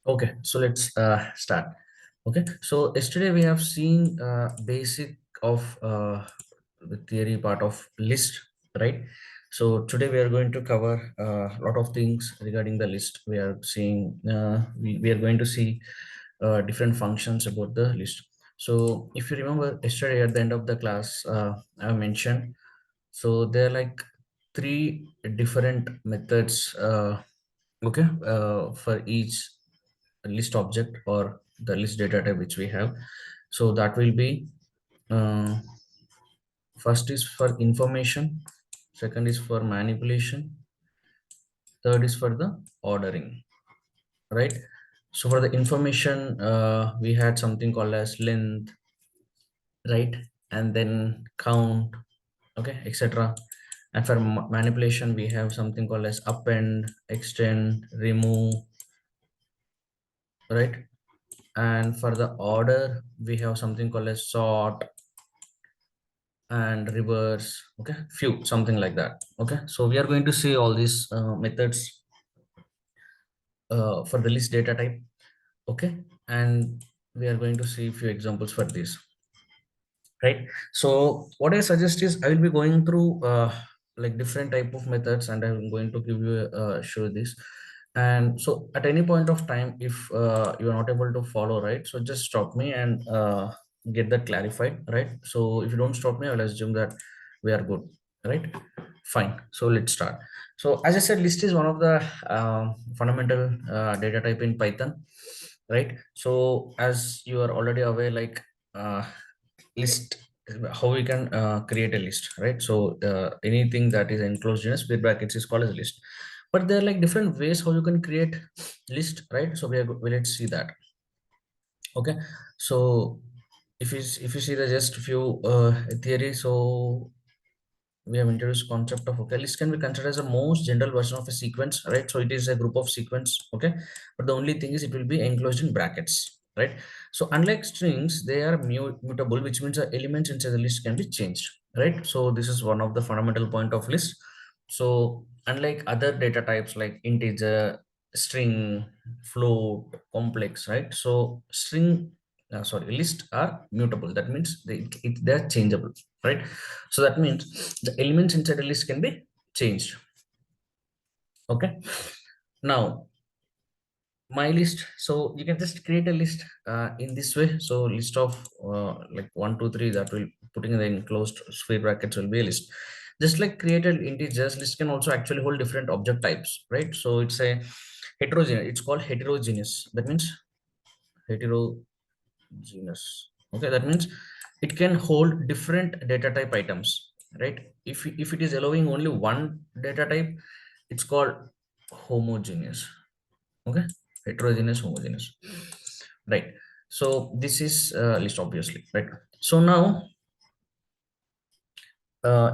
Okay, so let's start. Okay, so yesterday we have seen basic of the theory part of list, right? So today we are going to cover a lot of things regarding the list. We are seeing we are going to see different functions about the list. So if you remember yesterday at the end of the class, I mentioned so there are like three different methods. Okay, for each list object or the list data type which we have. So that will be uh, first is for information, second is for manipulation, third is for the ordering, right? So for the information, we had something called as length, right? And then count, okay, etc. And for manipulation, we have something called as append, extend, remove, right? And for the order, we have something called as sort and reverse, okay, few, something like that. Okay, so we are going to see all these methods for the list data type. Okay, and we are going to see a few examples for this, right? So what I suggest is I will be going through like different type of methods, and I'm going to give you show this. And so at any point of time, if you are not able to follow, right, so just stop me and get that clarified, right? So if you don't stop me, I'll assume that we are good, right? Fine, so let's start. So as I said, list is one of the fundamental data type in Python, right? So as you are already aware, like list, how we can create a list, right? So anything that is enclosed in a square brackets is called as a list. But there are like different ways how you can create list, right? So let's see that. Okay, so if you see the just few theory, so we have introduced concept of, okay, list can be considered as a most general version of a sequence, right? So it is a group of sequence, okay, but the only thing is it will be enclosed in brackets, right? So unlike strings, they are mutable, which means the elements inside the list can be changed, right? So this is one of the fundamental point of list. So unlike other data types like integer, string, float, complex, right? So list are mutable, that means they're changeable, right? So that means the elements inside a list can be changed. Okay, now my list, so you can just create a list in this way. So list of like 1 2 3, that will putting in the enclosed square brackets will be a list. Just like created integers, list can also actually hold different object types, right? So it's a heterogeneous, it's called heterogeneous, that means heterogeneous. Okay, that means it can hold different data type items, right? If it is allowing only one data type, it's called homogeneous. Okay, heterogeneous, homogeneous, right? So this is list, obviously, right? So now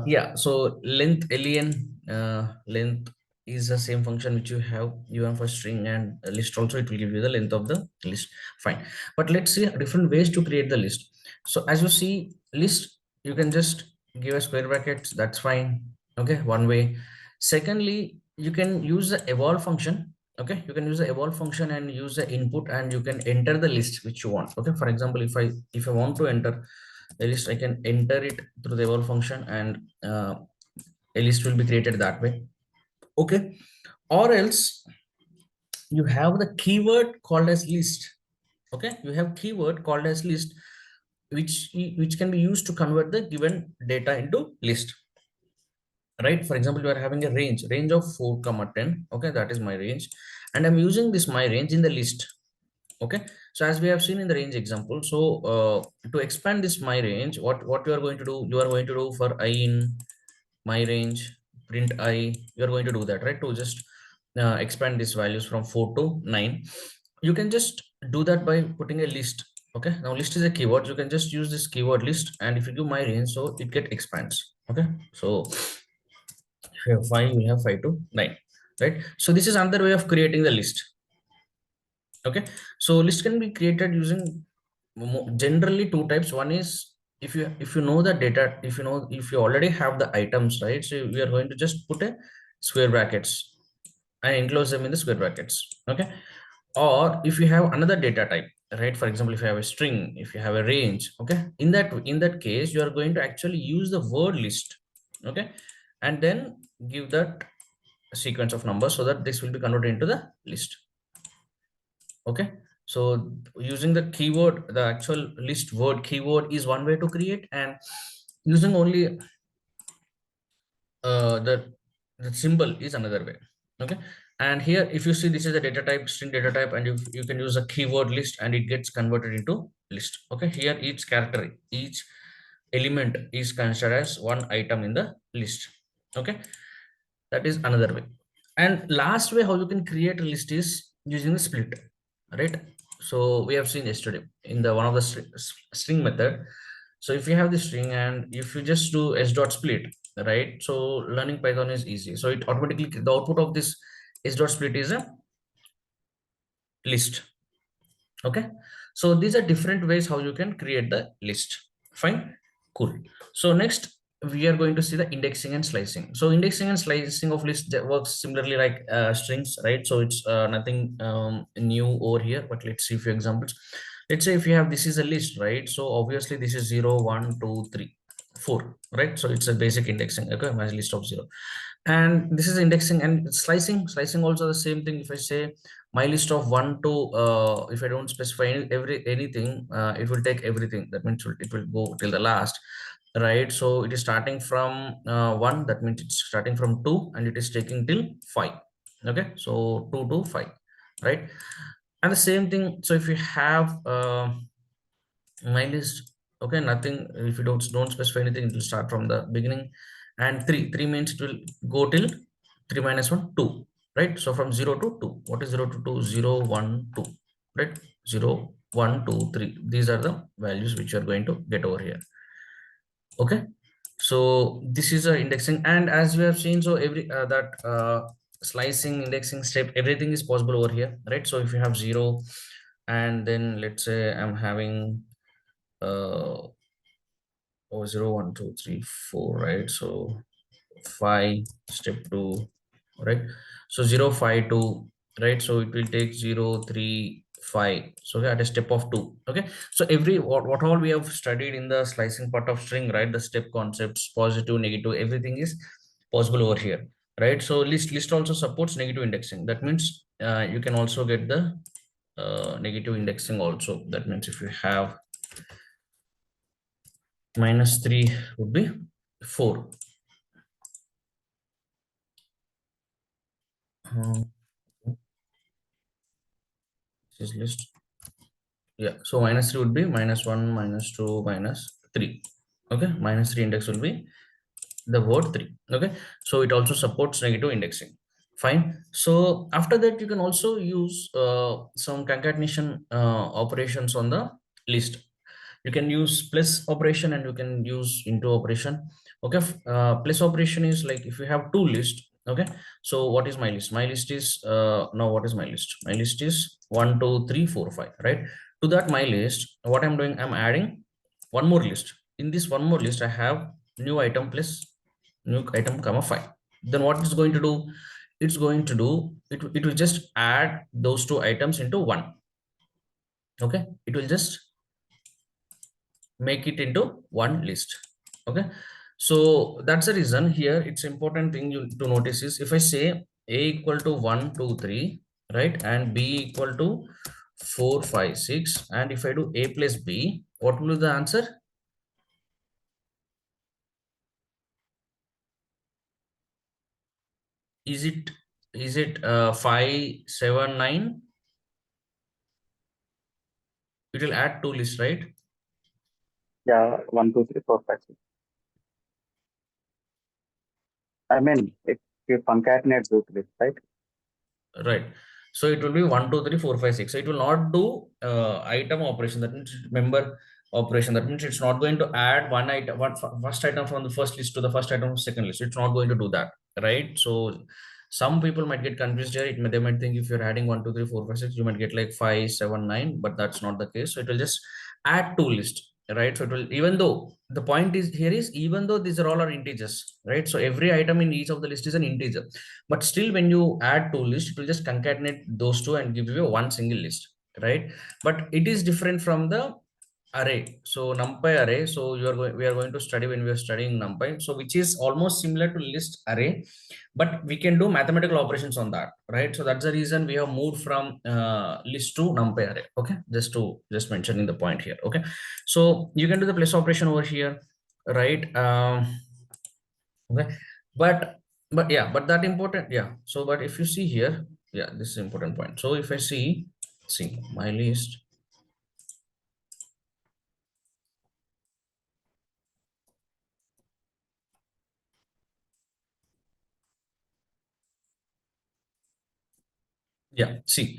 yeah, so length, len, length is the same function which you have even for string and a list also, it will give you the length of the list. Fine, but let's see different ways to create the list. So as you see list, you can just give a square brackets, that's fine. Okay, one way. Secondly, you can use the evolve function. Okay, you can use the evolve function and use the input, and you can enter the list which you want. Okay, for example, if I want to enter a list, I can enter it through the evolve function, and a list will be created that way. Okay, or else you have the keyword called as list. Okay, you have keyword called as list, which can be used to convert the given data into list, right? For example, you are having a range of 4 10. Okay, that is my range, and I'm using this my range in the list. Okay, so as we have seen in the range example, so to expand this my range, what you are going to do, you are going to do for I in my range, print I, you are going to do that, right? To just expand these values from 4 to 9, you can just do that by putting a list. Okay, now list is a keyword, you can just use this keyword list, and if you give my range, so it get expands. Okay, so if you have 5, you have 5 to 9, right? So this is another way of creating the list. Okay, so list can be created using generally two types. One is, if you know the data, if you already have the items, right? So we are going to just put a square brackets and enclose them in the square brackets. Okay, Or if you have another data type, right? For example, if you have a string, if you have a range, okay, in that case you are going to actually use the word list, okay, and then give that sequence of numbers so that this will be converted into the list. Okay, so using the keyword, the actual list word keyword is one way to create, and using only the symbol is another way. Okay, and here if you see, this is a data type, string data type, and you can use a keyword list and it gets converted into list. Okay, here each character, each element is considered as one item in the list. Okay, that is another way. And last way how you can create a list is using the split, right? So we have seen yesterday in the one of the string method. So if you have the string and if you just do s dot split, right? So learning Python is easy. So it automatically, the output of this s dot split is a list. Okay, so these are different ways how you can create the list. Fine, cool. So next we are going to see the indexing and slicing. So indexing and slicing of list that works similarly like strings, right? So it's nothing new over here, but let's see a few examples. Let's say if you have, this is a list, right? So obviously this is 0 1 2 3 4, right? So it's a basic indexing. Okay, my list of 0, and this is indexing. And slicing also the same thing. If I say my list of 1 to if I don't specify anything, it will take everything. That means it will go till the last, right? So it is starting from 1, that means it's starting from 2 and it is taking till 5. Okay, so 2 to 5, right? And the same thing, so if you have my list, okay, nothing, if you don't specify anything, it will start from the beginning. And 3 means it will go till 3 minus 1 2, right? So from 0 to 2, what is 0 to 2? 0 1 2, right? 0 1 2 3, these are the values which you are going to get over here. Okay, so this is a indexing. And as we have seen, so every that slicing, indexing step, everything is possible over here, right? So if you have 0, and then let's say I'm having uh oh, 0 1 2 3 4, right? So 5, step 2, right? So 0 5 2, right? So it will take 0 3 5, so at a step of 2. Okay, so every what all we have studied in the slicing part of string, right? The step concepts, positive, negative, everything is possible over here, right? So list also supports negative indexing. That means you can also get the negative indexing also. That means if you have -3 would be 4. uh, this is list. Yeah, so -3 would be -1 -2 -3. Okay, -3 index will be the word 3. Okay, so it also supports negative indexing. Fine. So after that you can also use some concatenation operations on the list. You can use plus operation and you can use into operation. Okay, plus operation is like if you have two lists. Okay, so what is my list? My list is now what is my list? My list is 1 2 3 4 5, right? To that my list, what I'm doing, I'm adding one more list. In this one more list I have new item plus new item comma 5. Then what it's going to do, it's going to do, it will just add those two items into one. Okay, it will just make it into one list. Okay, so that's the reason here it's important thing you to notice is if I say a equal to 1 2 3, right, and b equal to 4 5 6, and if I do a plus b, what will be the answer? Is it 5 7 9? It will add two lists, right? Yeah, 1, 2, 3, 4, 5, 6. I mean, if you concatenate those lists, right? Right. So it will be 1 2 3 4 5 6. So it will not do item operation. That means member operation. That means it's not going to add one item, first item from the first list to the first item of second list. It's not going to do that, right? So some people might get confused here. They might think if you're adding 1 2 3 4 5 6, you might get like 5 7 9, but that's not the case. So it will just add two lists. right? So it will, even though the point is here is, even though these are all are integers, right? So every item in each of the list is an integer, but still when you add two lists, it will just concatenate those two and give you one single list, right? But it is different from the array. So numpy array, so we are going to study when we are studying numpy, so which is almost similar to list array, but we can do mathematical operations on that, right? So that's the reason we have moved from list to numpy array. Okay, just mentioning the point here. Okay, so you can do the plus operation over here, right? Okay, but yeah, but that important, yeah. So but if you see here, yeah, this is important point. So if I see my list, yeah, see,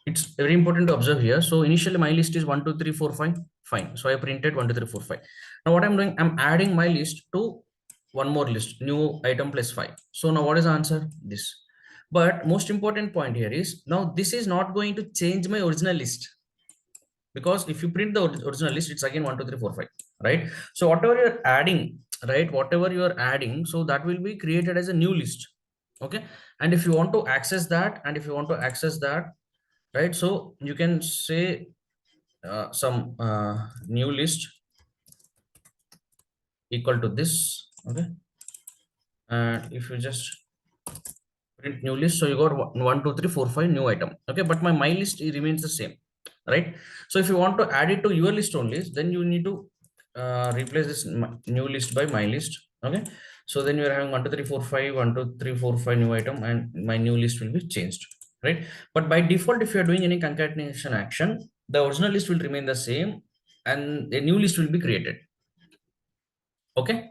it's very important to observe here. So initially my list is 1 2 3 4 5, fine. So I printed 1 2 3 4 5. Now what I'm doing, I'm adding my list to one more list, new item plus 5. So now what is the answer? This. But most important point here is, now this is not going to change my original list, because if you print the original list, it's again 1 2 3 4 5, right? So whatever you're adding, right, whatever you're adding, so that will be created as a new list. Okay, and if you want to access that, right, so you can say some new list equal to this. Okay, and if you just print new list, so you got 1 2 3 4 5 new item. Okay, but my list remains the same, right? So if you want to add it to your list only, then you need to replace this new list by my list. Okay, so then you're having 1 2 3 4 5 1 2 3 4 5 new item, and my new list will be changed, right? But by default, if you're doing any concatenation action, the original list will remain the same and a new list will be created. Okay,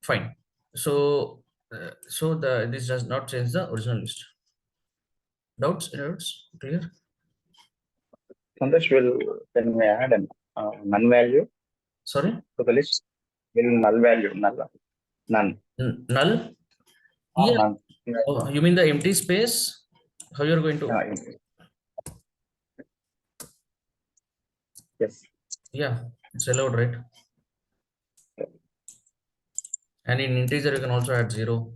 fine. So so the this does not change the original list. Doubts, clear? Sandesh, will can we add an null value Sorry, to the list? Will null value none null. or Yeah. none? Oh, you mean the empty space? How you're going to? Yes. Yeah, it's allowed, right? And in integer you can also add 0,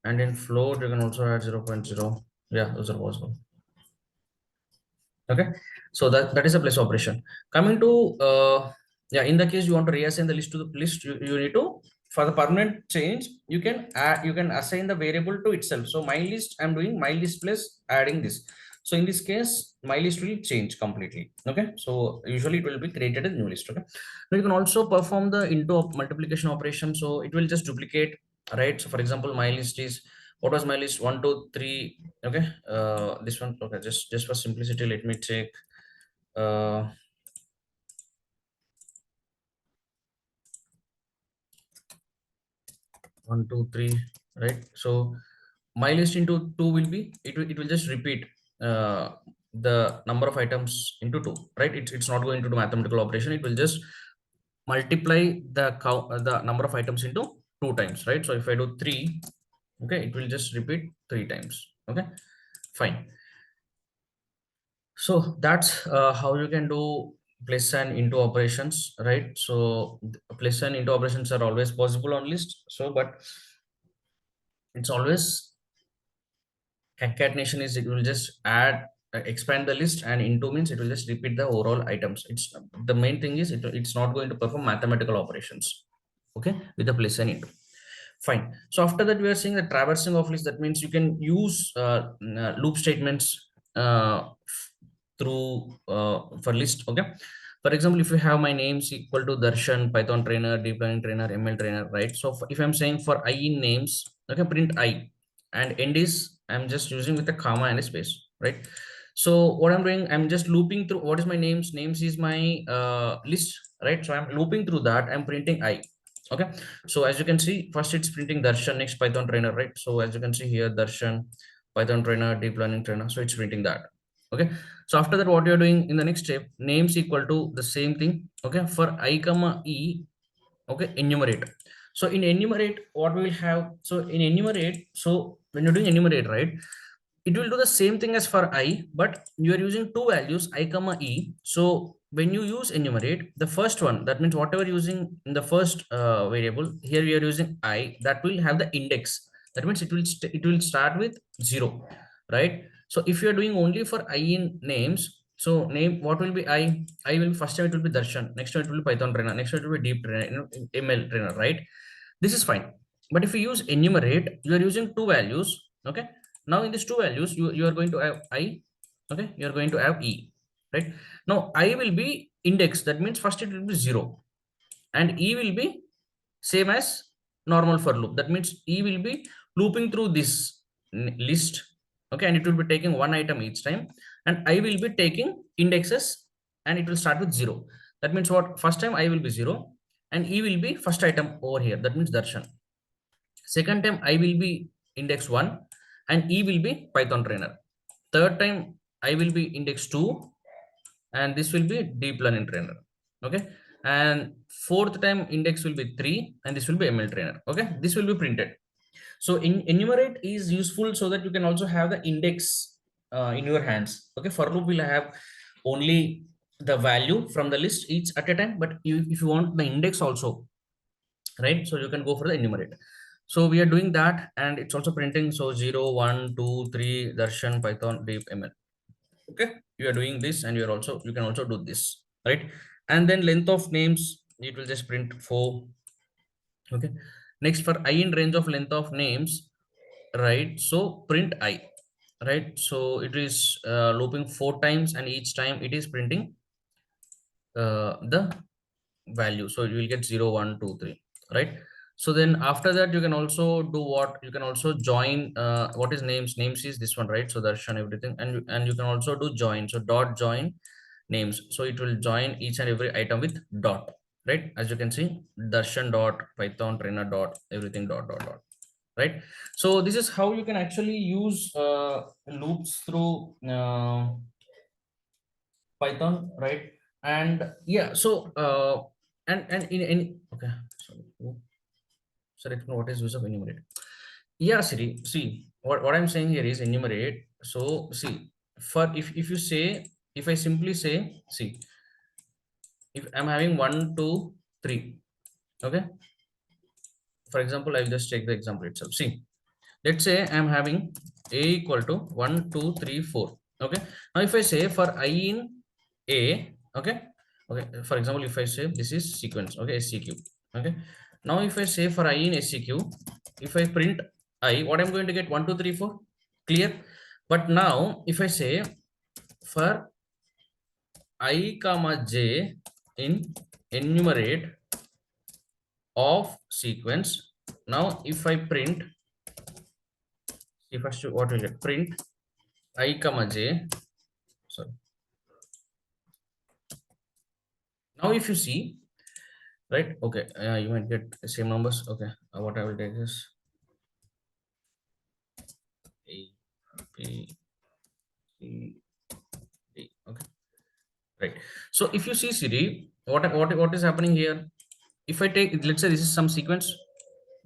and in float you can also add 0.0. Yeah, those are possible. Okay, so that is a place operation. Coming to yeah, in the case you want to reassign the list to the list, you need to, for the permanent change, you can add, you can assign the variable to itself. So my list, I'm doing my list plus adding this. So in this case, my list will change completely. Okay, so usually it will be created a new list. Okay, now you can also perform the into multiplication operation, so it will just duplicate, right? So for example, my list is, what was my list? 1 2 3. Okay, this one. Okay, just for simplicity, let me check. 1 2 3, right? So my list into 2 will be, it will just repeat the number of items into 2, right? It's not going to do mathematical operation, it will just multiply the count, the number of items into 2 times, right? So if I do 3, okay, it will just repeat 3 times. Okay, fine. So that's how you can do plus and into operations, right? So plus and into operations are always possible on list. So, but it's always concatenation is, it will just add, expand the list, and into means it will just repeat the overall items. It's the main thing is it's not going to perform mathematical operations. Okay, with the plus and into. Fine. So after that, we are seeing the traversing of list. That means you can use loop statements through for list. Okay. For example, if you have my names equal to Darshan, Python trainer, deep learning trainer, ML trainer, right? So if I'm saying for I in names, okay, print I, and end is, I'm just using with a comma and a space, right? So what I'm doing, I'm just looping through what is my names. Names is my list, right? So I'm looping through that. I'm printing I. Okay, so as you can see, first it's printing Darshan, next Python trainer, right? So as you can see here, Darshan, Python trainer, deep learning trainer. So it's printing that. Okay, so after that, what you're doing in the next step, names equal to the same thing. Okay, for I comma E, okay, enumerate. So in enumerate, what we will have, so in enumerate, so when you're doing enumerate, right, it will do the same thing as for I, but you are using two values, I comma E. So when you use enumerate, the first one, that means whatever using in the first variable, here we are using I, that will have the index. That means it will start with 0, right? So if you are doing only for I in names, so name, what will be I? I will first time it will be Darshan, next time it will be Python trainer, next time it will be deep trainer, ML trainer, right? This is fine. But if you use enumerate, you are using two values. Okay. Now in these two values, you are going to have I. Okay. You are going to have E. Right. Now I will be index. That means first it will be 0. And E will be same as normal for loop. That means E will be looping through this list. Okay. And it will be taking one item each time. And I will be taking indexes and it will start with 0. That means what? First time I will be 0 and E will be first item over here. That means Darshan. Second time I will be index 1 and E will be Python trainer. Third time I will be index 2 and this will be deep learning trainer. Okay. And fourth time index will be 3 and this will be ML trainer. Okay. This will be printed. So in enumerate is useful so that you can also have the index in your hands. Okay. For loop will have only the value from the list each at a time, but if you want the index also, right? So you can go for the enumerate. So we are doing that and it's also printing. So 0, 1, 2, 3, Darshan, Python, deep ML. Okay. You are doing this and you can also do this, right? And then length of names, it will just print 4. Okay. Next for I in range of length of names, right? So print I, right? So it is looping 4 times and each time it is printing the value. So you will get 0, 1, 2, 3, right? So then after that, you can also do what? You can also join what is names is this one, right? So Darshan everything, and you can also do join. So dot join names. So it will join each and every item with dot, right? As you can see, Darshan dot Python trainer dot everything dot, right? So this is how you can actually use loops through Python, right? And yeah, so and in any okay, sorry, sorry, what is use of enumerate? Yeah, Siri, see what I'm saying here is enumerate. So see, for if you say, if I simply say, see, if I'm having 1, 2, 3, okay. For example, I'll just take the example itself. See, let's say I'm having a equal to 1, 2, 3, 4. Okay. Now if I say for I in a, okay, for example, if I say this is sequence, okay, seq, okay. Now if I say for I in seq, if I print I, what I'm going to get? 1, 2, 3, 4. Clear? But now if I say for I comma j in enumerate of sequence, now if I print, see first what will get? Print I comma j. Sorry. Now if you see, right? Okay, you might get the same numbers. Okay, what I will take is A, B, C, D. Okay, right. So if you see Siri, what is happening here? If I take, let's say this is some sequence,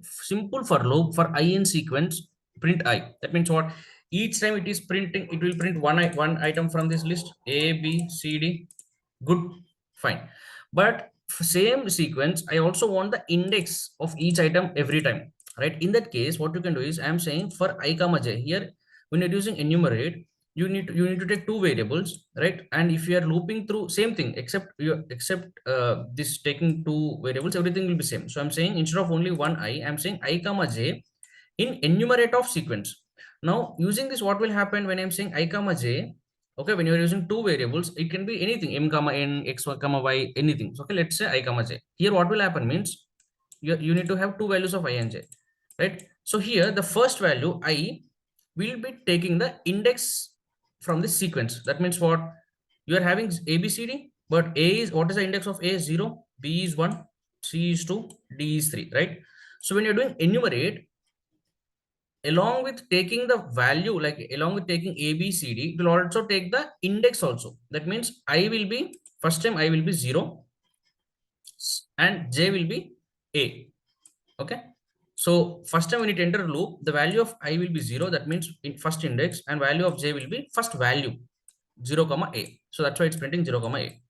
simple for loop for I in sequence, print I. That means what? Each time it is printing, it will print one item from this list, A, B, C, D. Good, fine. But for same sequence, I also want the index of each item every time, right? In that case, what you can do is I'm saying for I comma j here, when you're using enumerate, you need to take two variables, right? And if you are looping through same thing, except this taking two variables, everything will be same. So I'm saying instead of only one I, I'm saying I comma j in enumerate of sequence. Now using this, what will happen when I'm saying I comma j? Okay, when you're using two variables, it can be anything, m comma n, x comma y, anything. So, okay, let's say I comma j. Here, what will happen means you need to have two values of I and j, right? So here, the first value I will be taking the index from this sequence. That means what? You are having A, B, C, D, but A is, what is the index of A? 0, B is 1, C is 2, D is 3, right? So when you're doing enumerate, along with taking the value, like along with taking A, B, C, D, it will also take the index also. That means I will be, first time I will be 0 and J will be A. Okay. So first time when it enter loop, the value of I will be 0. That means in first index, and value of j will be first value 0 comma a. So that's why it's printing 0 comma a.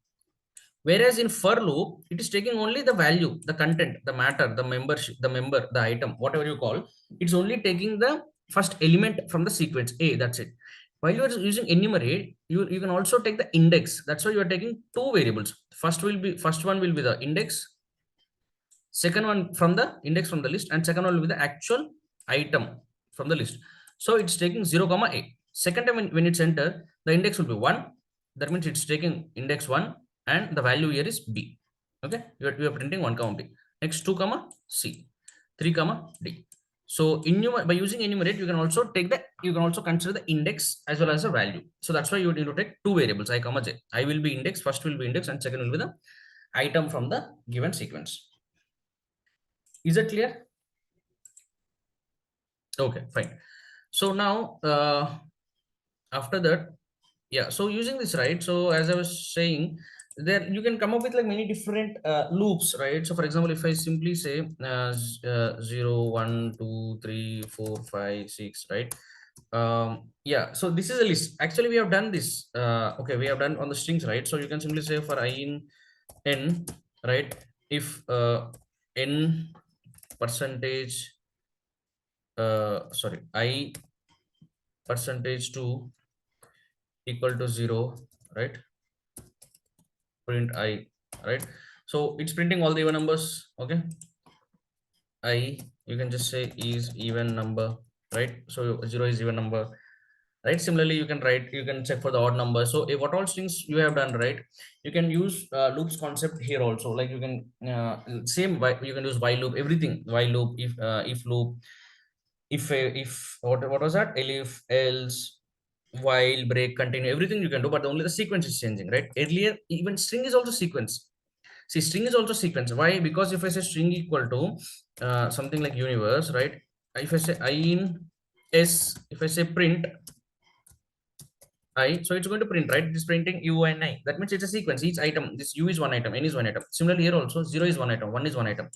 Whereas in for loop, it is taking only the value, the content, the matter, the membership, the member, the item, whatever you call. It's only taking the first element from the sequence A. That's it. While you are using enumerate, you can also take the index. That's why you are taking two variables. First one will be the index. Second one from the index from the list, and second one will be the actual item from the list. So it's taking 0 comma a. Second time when it's enter, the index will be 1. That means it's taking index 1, and the value here is b. Okay, you are printing 1 comma b. Next 2 comma c, 3 comma d. So by using enumerate, you can also consider the index as well as the value. So that's why you need to take two variables, I comma j. I will be index, first will be index, and second will be the item from the given sequence. Is that clear? Okay, fine. So now after that, yeah, so using this, right? So as I was saying, there you can come up with like many different loops, right? So for example, if I simply say 0 1 2 3 4 5 6, right? Yeah, so this is a list. Actually we have done this, okay, we have done on the strings, right? So you can simply say for I in n, right? If n percentage sorry, I percentage 2 equal to 0, right? Print I, right? So it's printing all the even numbers. Okay, I, you can just say is even number, right? So 0 is even number, right? Similarly you can check for the odd number. So what all strings you have done, right? You can use loops concept here also. Like you can you can use while loop, everything, while loop, if loop, if what was that, elif, else, while, break, continue, everything you can do, but only the sequence is changing, right? Earlier even string is also sequence. See, string is also sequence. Why? Because if I say string equal to something like universe, right? If I say I in s, if I say print I, so it's going to print, right? It is printing u and I. That means it's a sequence. Each item, this u is one item, n is one item. Similarly here also 0 is one item, 1 is one item.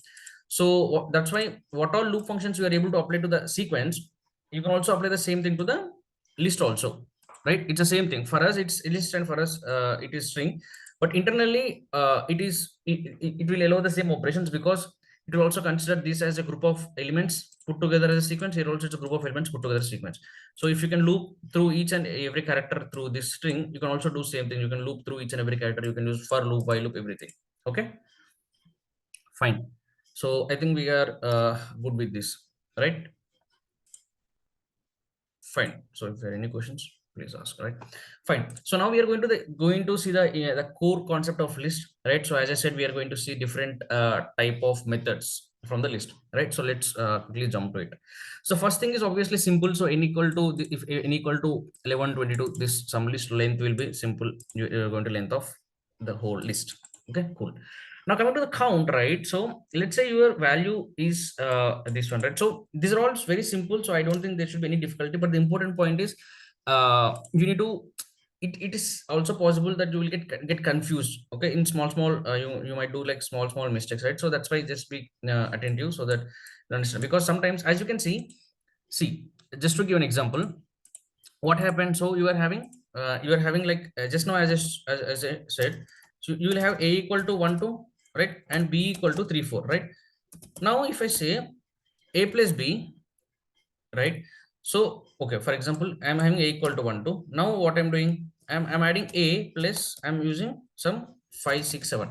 So that's why what all loop functions you are able to apply to the sequence, you can also apply the same thing to the list also, right? It's the same thing. For us it's list, and for us it is string, but internally it will allow the same operations, because it will also consider this as a group of elements put together as a sequence. Here also it's a group of elements put together as a sequence. So if you can loop through each and every character through this string, you can also do same thing. You can loop through each and every character. You can use for loop, while loop, everything. Okay, fine. So I think we are good with this, right? Fine. So if there are any questions, please ask, right? Fine. So now we are going to see the core concept of list, right? So as I said, we are going to see different type of methods from the list, right? So let's quickly jump to it. So first thing is obviously simple. So n equal to if n equal to 11 22, this sum list length will be simple. You're going to length of the whole list. Okay, cool. Now coming to the count, right? So let's say your value is this one, right? So these are all very simple. So I don't think there should be any difficulty. But the important point is you need to. It is also possible that you will get confused. Okay, in small you might do like small mistakes, right? So that's why just be attentive so that you understand. Because sometimes, as you can see, just to give an example, what happened? So you are having like just now as I said, so you will have a equal to 1 2, right, and b equal to 3 4, right? Now if I say a plus b, right? So okay, for example, I'm having a equal to 1 2. Now what I'm doing, I'm adding a plus, I'm using some 5 6 7.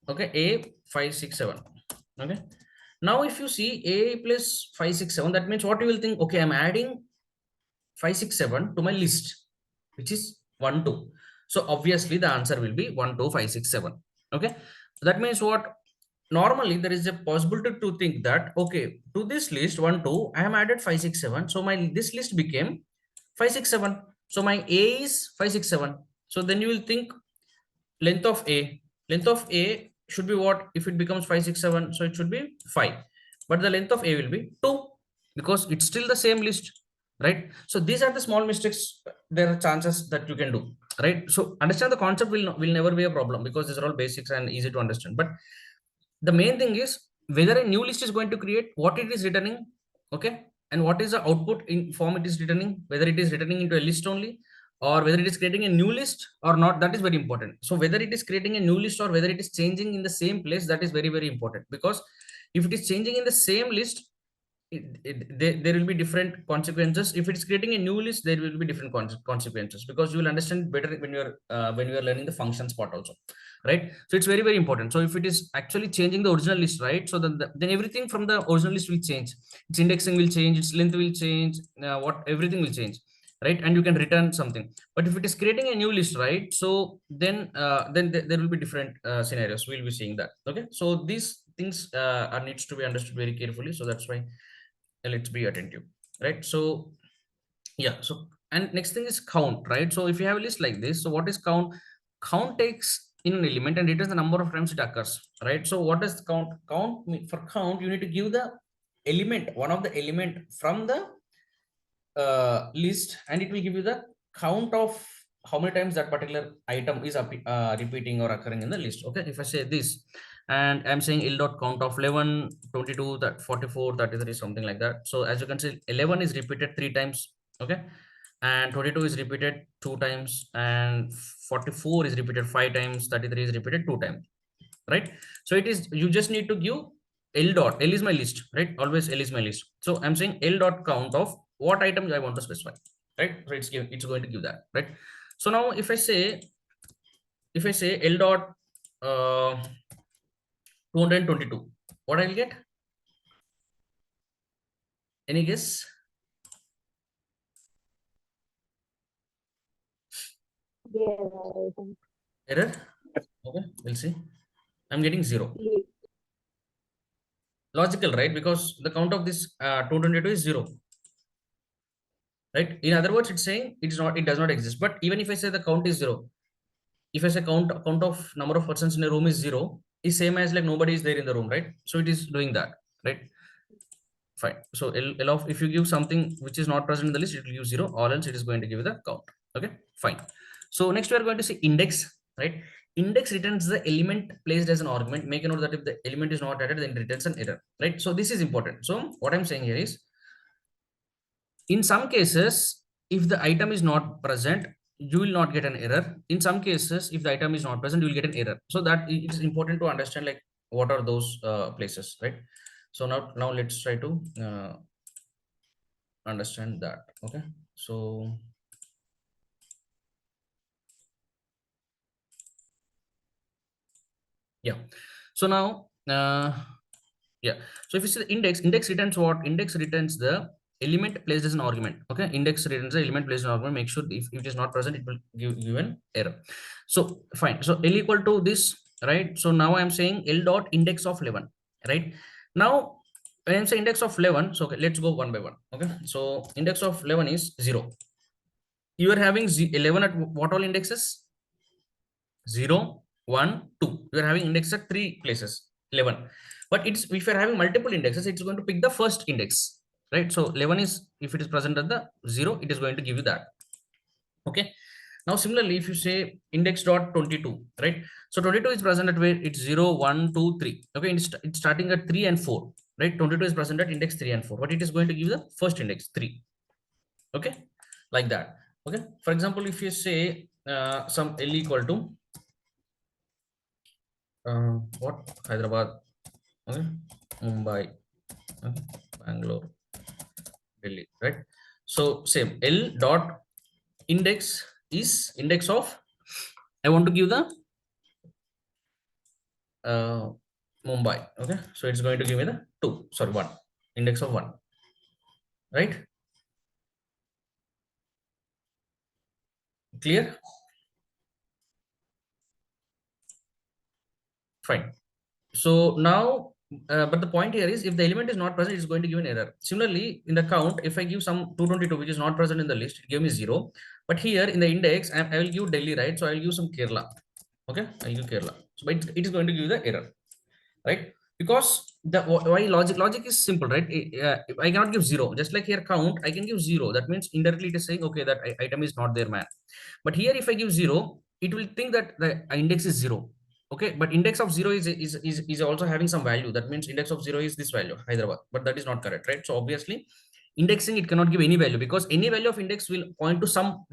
Okay, a 5 6 7. Okay, now if you see a plus 5 6 7, that means what you will think, okay, I'm adding 5 6 7 to my list, which is 1 2. So obviously the answer will be 1 2 5 6 7. Okay, that means what, normally there is a possibility to think that, okay, to this list 1 2 I have added 5 6 7, so my this list became 5 6 7, so my a is 5 6 7. So then you will think length of a should be what, if it becomes 5 6 7, so it should be 5, but the length of a will be 2, because it's still the same list, right? So these are the small mistakes, there are chances that you can do, right? So understand the concept will never be a problem, because these are all basics and easy to understand. But the main thing is whether a new list is going to create, what it is returning, okay, and what is the output in form it is returning, whether it is returning into a list only or whether it is creating a new list or not, that is very important. So whether it is creating a new list or whether it is changing in the same place, that is very, very important, because if it is changing in the same list, there will be different consequences. If it's creating a new list, there will be different consequences, because you will understand better when you are learning the functions part also, right? So it's very, very important. So if it is actually changing the original list, right, so then everything from the original list will change. Its indexing will change, its length will change, what everything will change, right? And you can return something. But if it is creating a new list, right, so then there will be different scenarios. We'll be seeing that. Okay, so these things are needs to be understood very carefully. So that's why let's be attentive, right? So yeah, so and next thing is count, right? So if you have a list like this, so what is count? Count takes in an element and returns the number of times it occurs, right? So what does count? For count, you need to give the element, one of the element from the list, and it will give you the count of how many times that particular item is repeating or occurring in the list. Okay, if I say this and I'm saying l dot count of 11, 22, that 44, 33, something like that. So as you can see, 11 is repeated 3 times, okay, and 22 is repeated 2 times, and 44 is repeated 5 times, 33 is repeated 2 times, right? So it is, you just need to give l dot, l is my list, right? Always l is my list. So I'm saying l dot count of what items I want to specify, right? So it's going to give that, right? So now if I say l dot 222, what I'll get? Any guess? Error. Okay, we'll see. I'm getting 0. Logical, right? Because the count of this 222 is 0, right? In other words, it's saying it does not exist. But even if I say the count is 0, if I say count of number of persons in a room is 0, is same as like nobody is there in the room, right? So it is doing that, right? Fine. So L of, if you give something which is not present in the list, it will give 0, or else it is going to give you the count. Okay, fine. So next we are going to see index, right? Index returns the element placed as an argument. Make a note that if the element is not added, then it returns an error, right? So this is important. So what I'm saying here is, in some cases, if the item is not present, you will not get an error. In some cases, if the item is not present, you will get an error. So that it is important to understand, like what are those places, right? So now let's try to understand that. Okay, so yeah, so now yeah, so if you see the index returns what? Index returns the element placed as an argument. Okay, index returns the element placed as an argument. Make sure if it is not present, it will give an error. So fine, so l equal to this, right? So now I'm saying l dot index of 11, right? Now when I'm saying index of 11, so okay, let's go one by one. Okay, so index of 11 is 0. You are having 11 at what all indexes? 0, 1, 2. You are having index at 3 places, 11. But it's, if you're having multiple indexes, it's going to pick the first index, right? So 11 is, if it is present at the 0, it is going to give you that. Okay. Now similarly, if you say index dot 22, right? So 22 is present at where? It's 0, 1, 2, 3. Okay, it's starting at 3 and 4, right? 22 is present at index 3 and 4, but it is going to give the first index 3. Okay, like that. Okay, for example, if you say some l equal to what? Hyderabad, okay, Mumbai, okay, Bangalore, Delhi, right? So same l dot index is index of, I want to give the Mumbai. Okay, so it's going to give me the 1 index of 1, right? Clear? Fine. So now but the point here is, if the element is not present, it's going to give an error. Similarly, in the count, if I give some 222 which is not present in the list, it gave me 0. But here in the index, I will give Delhi, right? So I will give some Kerala. Okay, I'll give Kerala. So but it is going to give the error, right? Because the why logic is simple, right? I cannot give 0. Just like here count, I can give 0. That means indirectly it is saying, okay, that item is not there, man. But here if I give 0, it will think that the index is 0. Okay, but index of 0 is also having some value. That means index of 0 is this value, Hyderabad, but that is not correct, right? So obviously indexing, it cannot give any value, because any value of index will point to some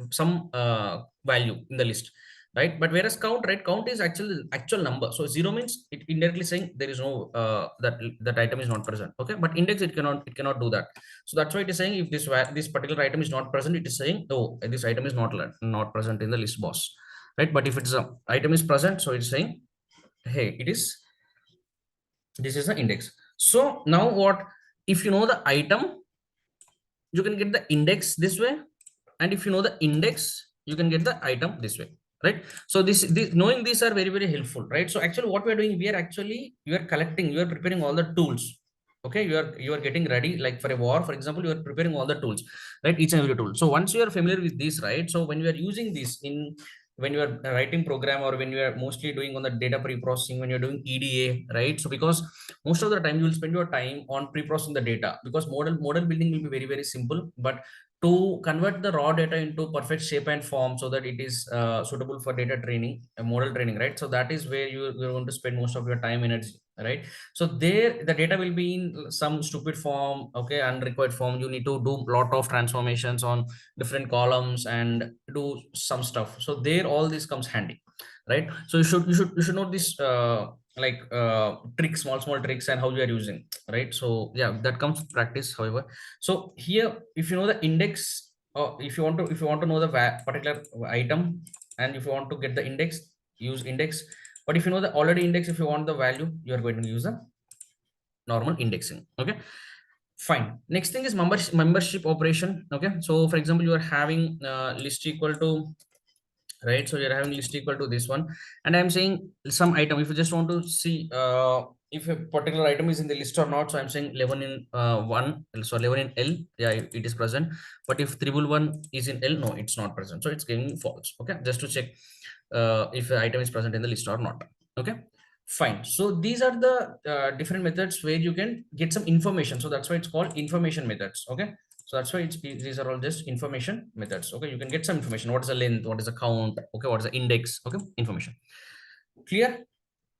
value in the list, right? But whereas count, right, count is actual number. So 0 means it indirectly saying there is no that item is not present. Okay, but index, it cannot do that. So that's why it is saying if this particular item is not present, it is saying, oh, this item is not present in the list boss, right? But if it's a item is present, so it's saying, hey, this is the index. So now what, if you know the item, you can get the index this way, and if you know the index, you can get the item this way, right? So this knowing these are very, very helpful, right? So actually what we are doing, you are collecting, you are preparing all the tools. Okay, you are getting ready, like for a war, for example, you are preparing all the tools, right? Each and every tool. So once you are familiar with this, right, so when you are using this in, when you are writing program, or when you are mostly doing on the data pre-processing, when you're doing EDA, right? So because most of the time you will spend your time on pre-processing the data, because model building will be very, very simple, but to convert the raw data into perfect shape and form, so that it is suitable for data training, model training, right? So that is where you're going to spend most of your time, energy, right? So there the data will be in some stupid form, okay, unrequired form. You need to do lot of transformations on different columns and do some stuff. So there all this comes handy, right? So you should know this like tricks, small tricks, and how you are using, right? So yeah, that comes with practice, however. So here, if you know the index, or if you want to know the particular item, and if you want to get the index, use index. But if you know the already index, if you want the value, you are going to use a normal indexing. Okay, fine. Next thing is membership operation. Okay, so for example, you are having list equal to, right? So you're having list equal to this one, and I'm saying some item, if you just want to see if a particular item is in the list or not. So I'm saying 11 in 1, so 11 in L, yeah, it is present. But if 111 is in L, no, it's not present, so it's giving false. Okay, just to check if the item is present in the list or not. Okay, fine. So these are the different methods where you can get some information. So that's why it's called information methods. Okay, so that's why these are all just information methods. Okay, you can get some information. What is the length? What is the count? Okay, what is the index? Okay, information. Clear?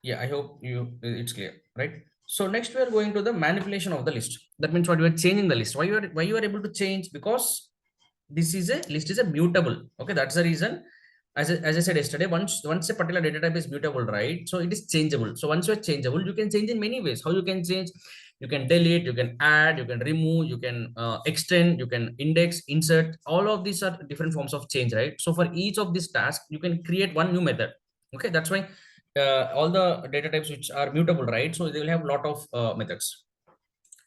Yeah, I hope it's clear, right? So next we are going to the manipulation of the list. That means what you are changing the list. Why you are able to change? Because this is a list is a mutable. Okay, that's the reason. As I said yesterday, once a particular data type is mutable, right? So it is changeable. So once you are changeable, you can change in many ways. How you can change? You can delete, you can add, you can remove, you can extend, you can index, insert. All of these are different forms of change, right? So for each of these tasks, you can create one new method. Okay, that's why all the data types which are mutable, right? So they will have a lot of methods.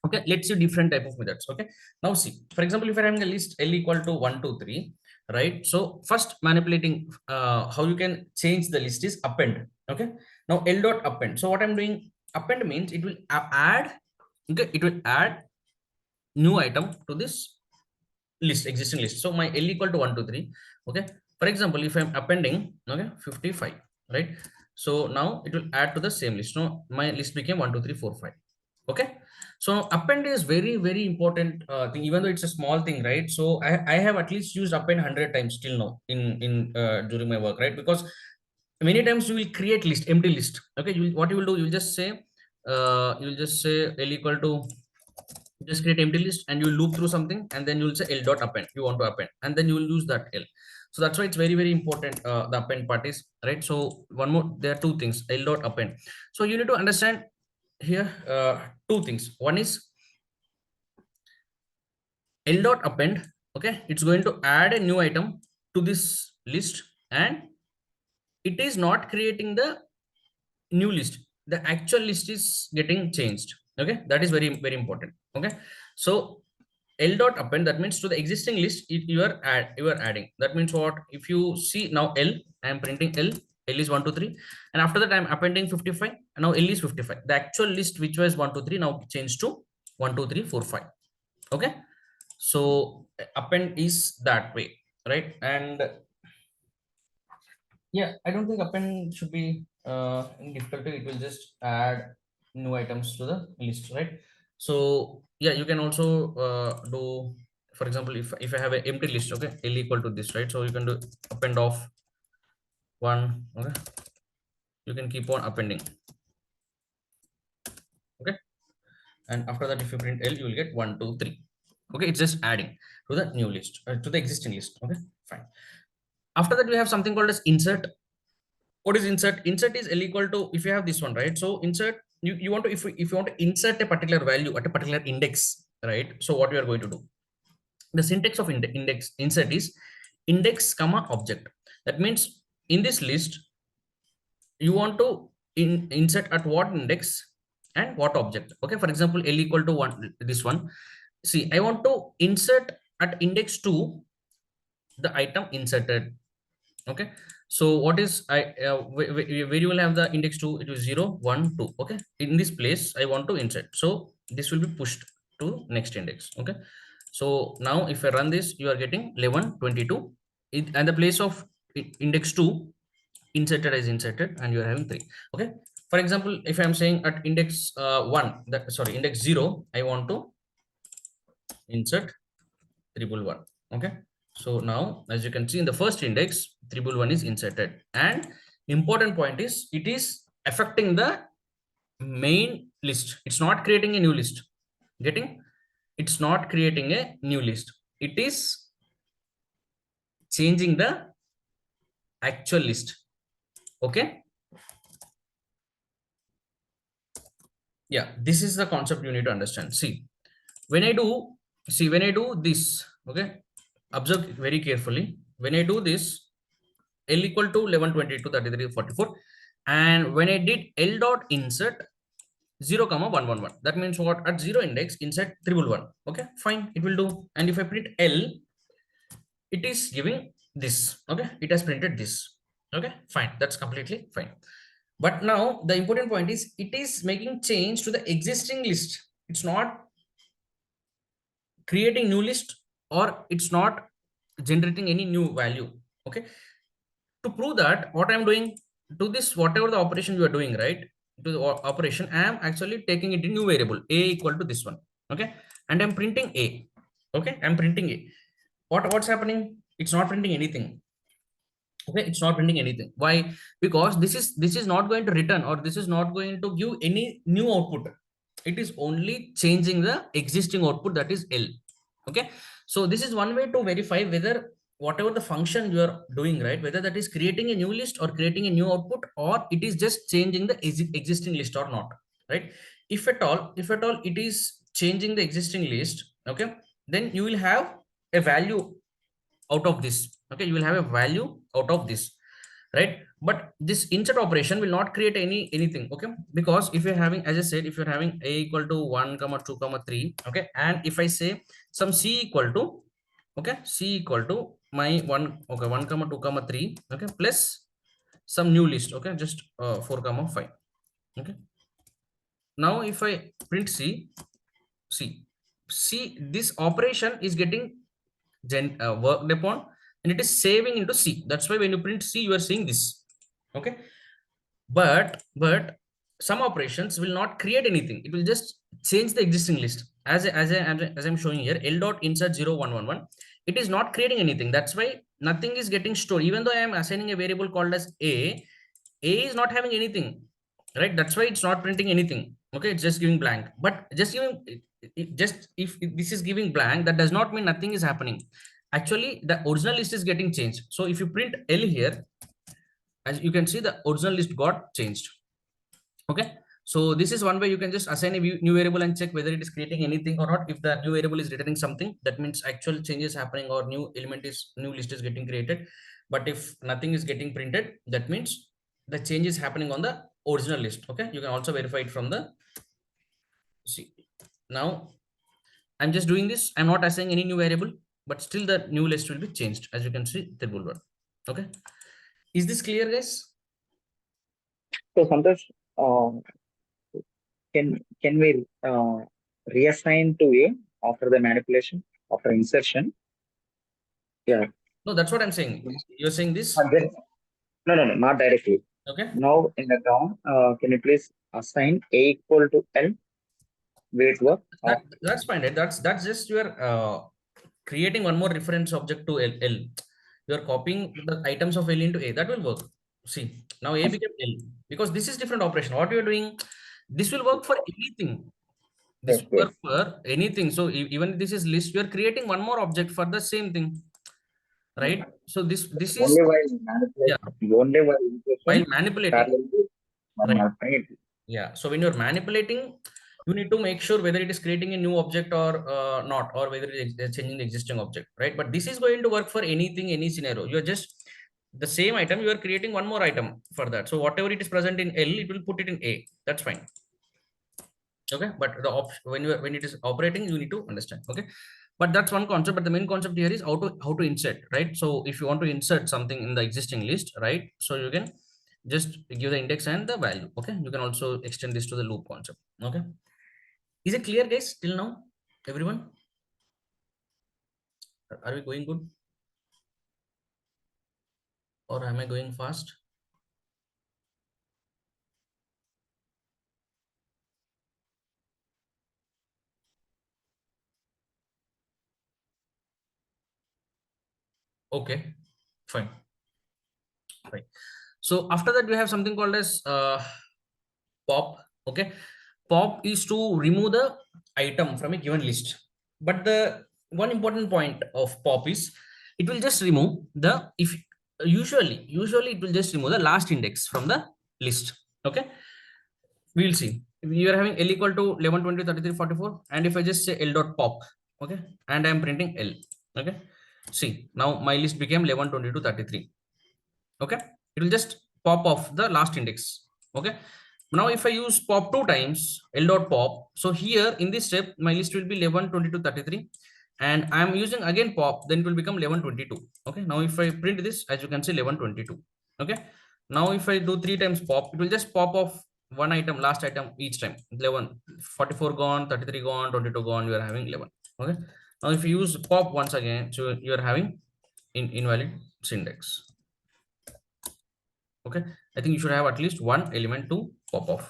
Okay, let's see different type of methods. Okay, now see, for example, if you're having a list L equal to 1 2 3, right? So first manipulating how you can change the list is append. Okay, now L dot append. So what I'm doing, append means it will add, okay, it will add new item to this list, existing list. So my L equal to 1 2 3. Okay, for example, if I'm appending, okay, 55, right? So now it will add to the same list. So my list became 1 2 3 4 5. Okay, so append is very, very important thing, even though it's a small thing, right? So I have at least used append 100 times till now in during my work, right? Because many times you will create list, empty list. Okay, what you will do, you will just say L equal to, just create empty list, and you will loop through something, and then you will say L dot append, you want to append, and then you will use that L. So that's why it's very, very important, the append part is, right? So one more, there are two things, L dot append. So you need to understand here two things. One is L dot append. Okay, it's going to add a new item to this list, and it is not creating the new list. The actual list is getting changed. Okay, that is very, very important. Okay, so L dot append, that means to the existing list you are adding. That means what, if you see now L, I am printing L is 1 2 3, and after that I am appending 55, and now L is 55. The actual list which was 1 2 3 now changed to 1 2 3 4 5. Okay, so append is that way, right? And yeah, I don't think append should be in difficulty. It will just add new items to the list, right? So yeah, you can also do, for example, if I have an empty list, okay, L equal to this, right? So you can do append of 1, okay, you can keep on appending. Okay, and after that, if you print L, you will get 1, 2, 3. Okay, it's just adding to the new list, to the existing list. Okay, fine. After that, we have something called as insert. What is insert? Insert is L equal to, if you have this one, right? So insert, you want to, if you want to insert a particular value at a particular index, right? So what we are going to do, the syntax of index insert is index comma object. That means in this list, you want to insert at what index and what object. Okay, for example, L equal to 1, this one. See, I want to insert at index 2 the item inserted. Okay, so what is where you will have the index 2, it is 0, 1, 2. Okay, in this place I want to insert, so this will be pushed to next index. Okay, so now if I run this, you are getting 11, 22. And the place of index 2, inserted is inserted, and you are having 3. Okay, for example, if I am saying at index 1, that, sorry, index 0, I want to insert 111. Okay, so now as you can see in the first index, 111 is inserted, and important point is it is affecting the main list. It's not creating a new list. Getting? It's not creating a new list. It is changing the actual list. Okay, yeah, this is the concept you need to understand. See, when I do this, okay, observe very carefully. When I do this, L equal to 11, 22, 33, 44, and when I did L dot insert 0, 111, that means what? At 0 index, insert 111. Okay, fine, it will do. And if I print L, it is giving this. Okay, it has printed this. Okay, fine, that's completely fine. But now the important point is it is making change to the existing list. It's not creating new list, or it's not generating any new value. Okay, to prove that, what I'm doing to this, whatever the operation you are doing, right, to the operation, I am actually taking it in new variable a equal to this one. Okay, and I'm printing a. Okay, I'm printing a. What's happening? It's not printing anything. Okay, it's not printing anything. Why? Because this is not going to return, or this is not going to give any new output. It is only changing the existing output, that is L. Okay, so this is one way to verify whether whatever the function you are doing, right, whether that is creating a new list or creating a new output, or it is just changing the existing list or not, right? If at all it is changing the existing list, okay, then you will have a value out of this. Okay, you will have a value out of this, right? But this insert operation will not create anything. Okay, because if you're having, as I said, if you're having a equal to 1, 2, 3, okay, and if I say some c equal to, okay, c equal to my 1, okay, 1, 2, 3, okay, plus some new list, okay, just 4, 5. Okay, now if I print c, this operation is getting worked upon, and it is saving into C. That's why when you print C, you are seeing this. Okay, but some operations will not create anything. It will just change the existing list. As I'm showing here, L dot insert 0, 1, 1, 1. It is not creating anything. That's why nothing is getting stored. Even though I am assigning a variable called as A is not having anything, right? That's why it's not printing anything. Okay, it's just giving blank. But just giving just if this is giving blank, that does not mean nothing is happening. Actually, the original list is getting changed. So if you print L here, as you can see, the original list got changed. Okay, so this is one way you can just assign a new variable and check whether it is creating anything or not. If the new variable is returning something, that means actual changes happening, or new list is getting created. But if nothing is getting printed, that means the change is happening on the original list. Okay, you can also verify it from the, see, now I'm just doing this. I'm not assigning any new variable, but still the new list will be changed. As you can see, the boulevard. Okay, is this clear, guys? So Santosh, can we reassign to A after the manipulation, after insertion? Yeah. No, that's what I'm saying. You're saying this? No, not directly. Okay. Now in the ground, can you please assign A equal to L? Will it work? That's fine. Right? That's just your creating one more reference object to L. You're copying the items of L into A. That will work. See, now A became L because this is different operation. What you are doing, this will work for anything. This Yes, will yes. work for anything. So even this is list, we are creating one more object for the same thing, right? So this is, Only while yeah, manipulation, only while while insertion, manipulating, parallelly one right? modifying it. Yeah. So when you're manipulating, you need to make sure whether it is creating a new object or not, or whether it is changing the existing object, right? But this is going to work for anything, any scenario. You're just the same item, you are creating one more item for that. So whatever it is present in L, it will put it in A. That's fine. Okay. But the when it is operating, you need to understand. Okay. But that's one concept. But the main concept here is how to insert, right? So if you want to insert something in the existing list, right? So you can just give the index and the value. Okay. You can also extend this to the loop concept. Okay. Is it clear, guys, till now? Everyone? Are we going good? Or am I going fast? Okay, fine. Fine. So after that, we have something called as pop. Okay. Pop is to remove the item from a given list. But the one important point of pop is it will just remove the, if usually it will just remove the last index from the list. Okay. We'll see. We are having L equal to 11, 20, 33, 44. And if I just say L dot pop, okay, and I'm printing L, okay. See, now my list became 11, 22, 33. Okay. It will just pop off the last index. Okay. Now if I use pop two times, L dot pop, so here in this step my list will be 11, 22, 33, and I'm using again pop, then it will become 11, 22. Okay. Now if I print this, as you can see, 11, 22. Okay. Now if I do three times pop, it will just pop off one item, last item each time. 11, 44 gone, 33 gone, 22 gone, you are having 11. Okay. Now if you use pop once again, so you are having invalid index. Okay. I think you should have at least one element to pop off.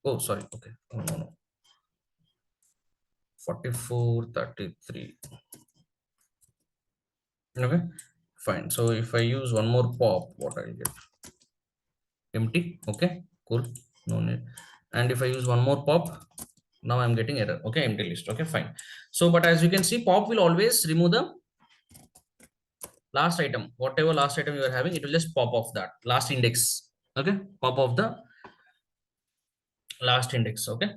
Oh, sorry. Okay. Oh, no, no. 44, 33. Okay. Fine. So if I use one more pop, what I'll get? Empty. Okay. Cool. No need. And if I use one more pop, now I'm getting error. Okay. Empty list. Okay. Fine. So, but as you can see, pop will always remove the last item. Whatever last item you are having, it will just pop off that last index. Okay. Pop off the last index. Okay.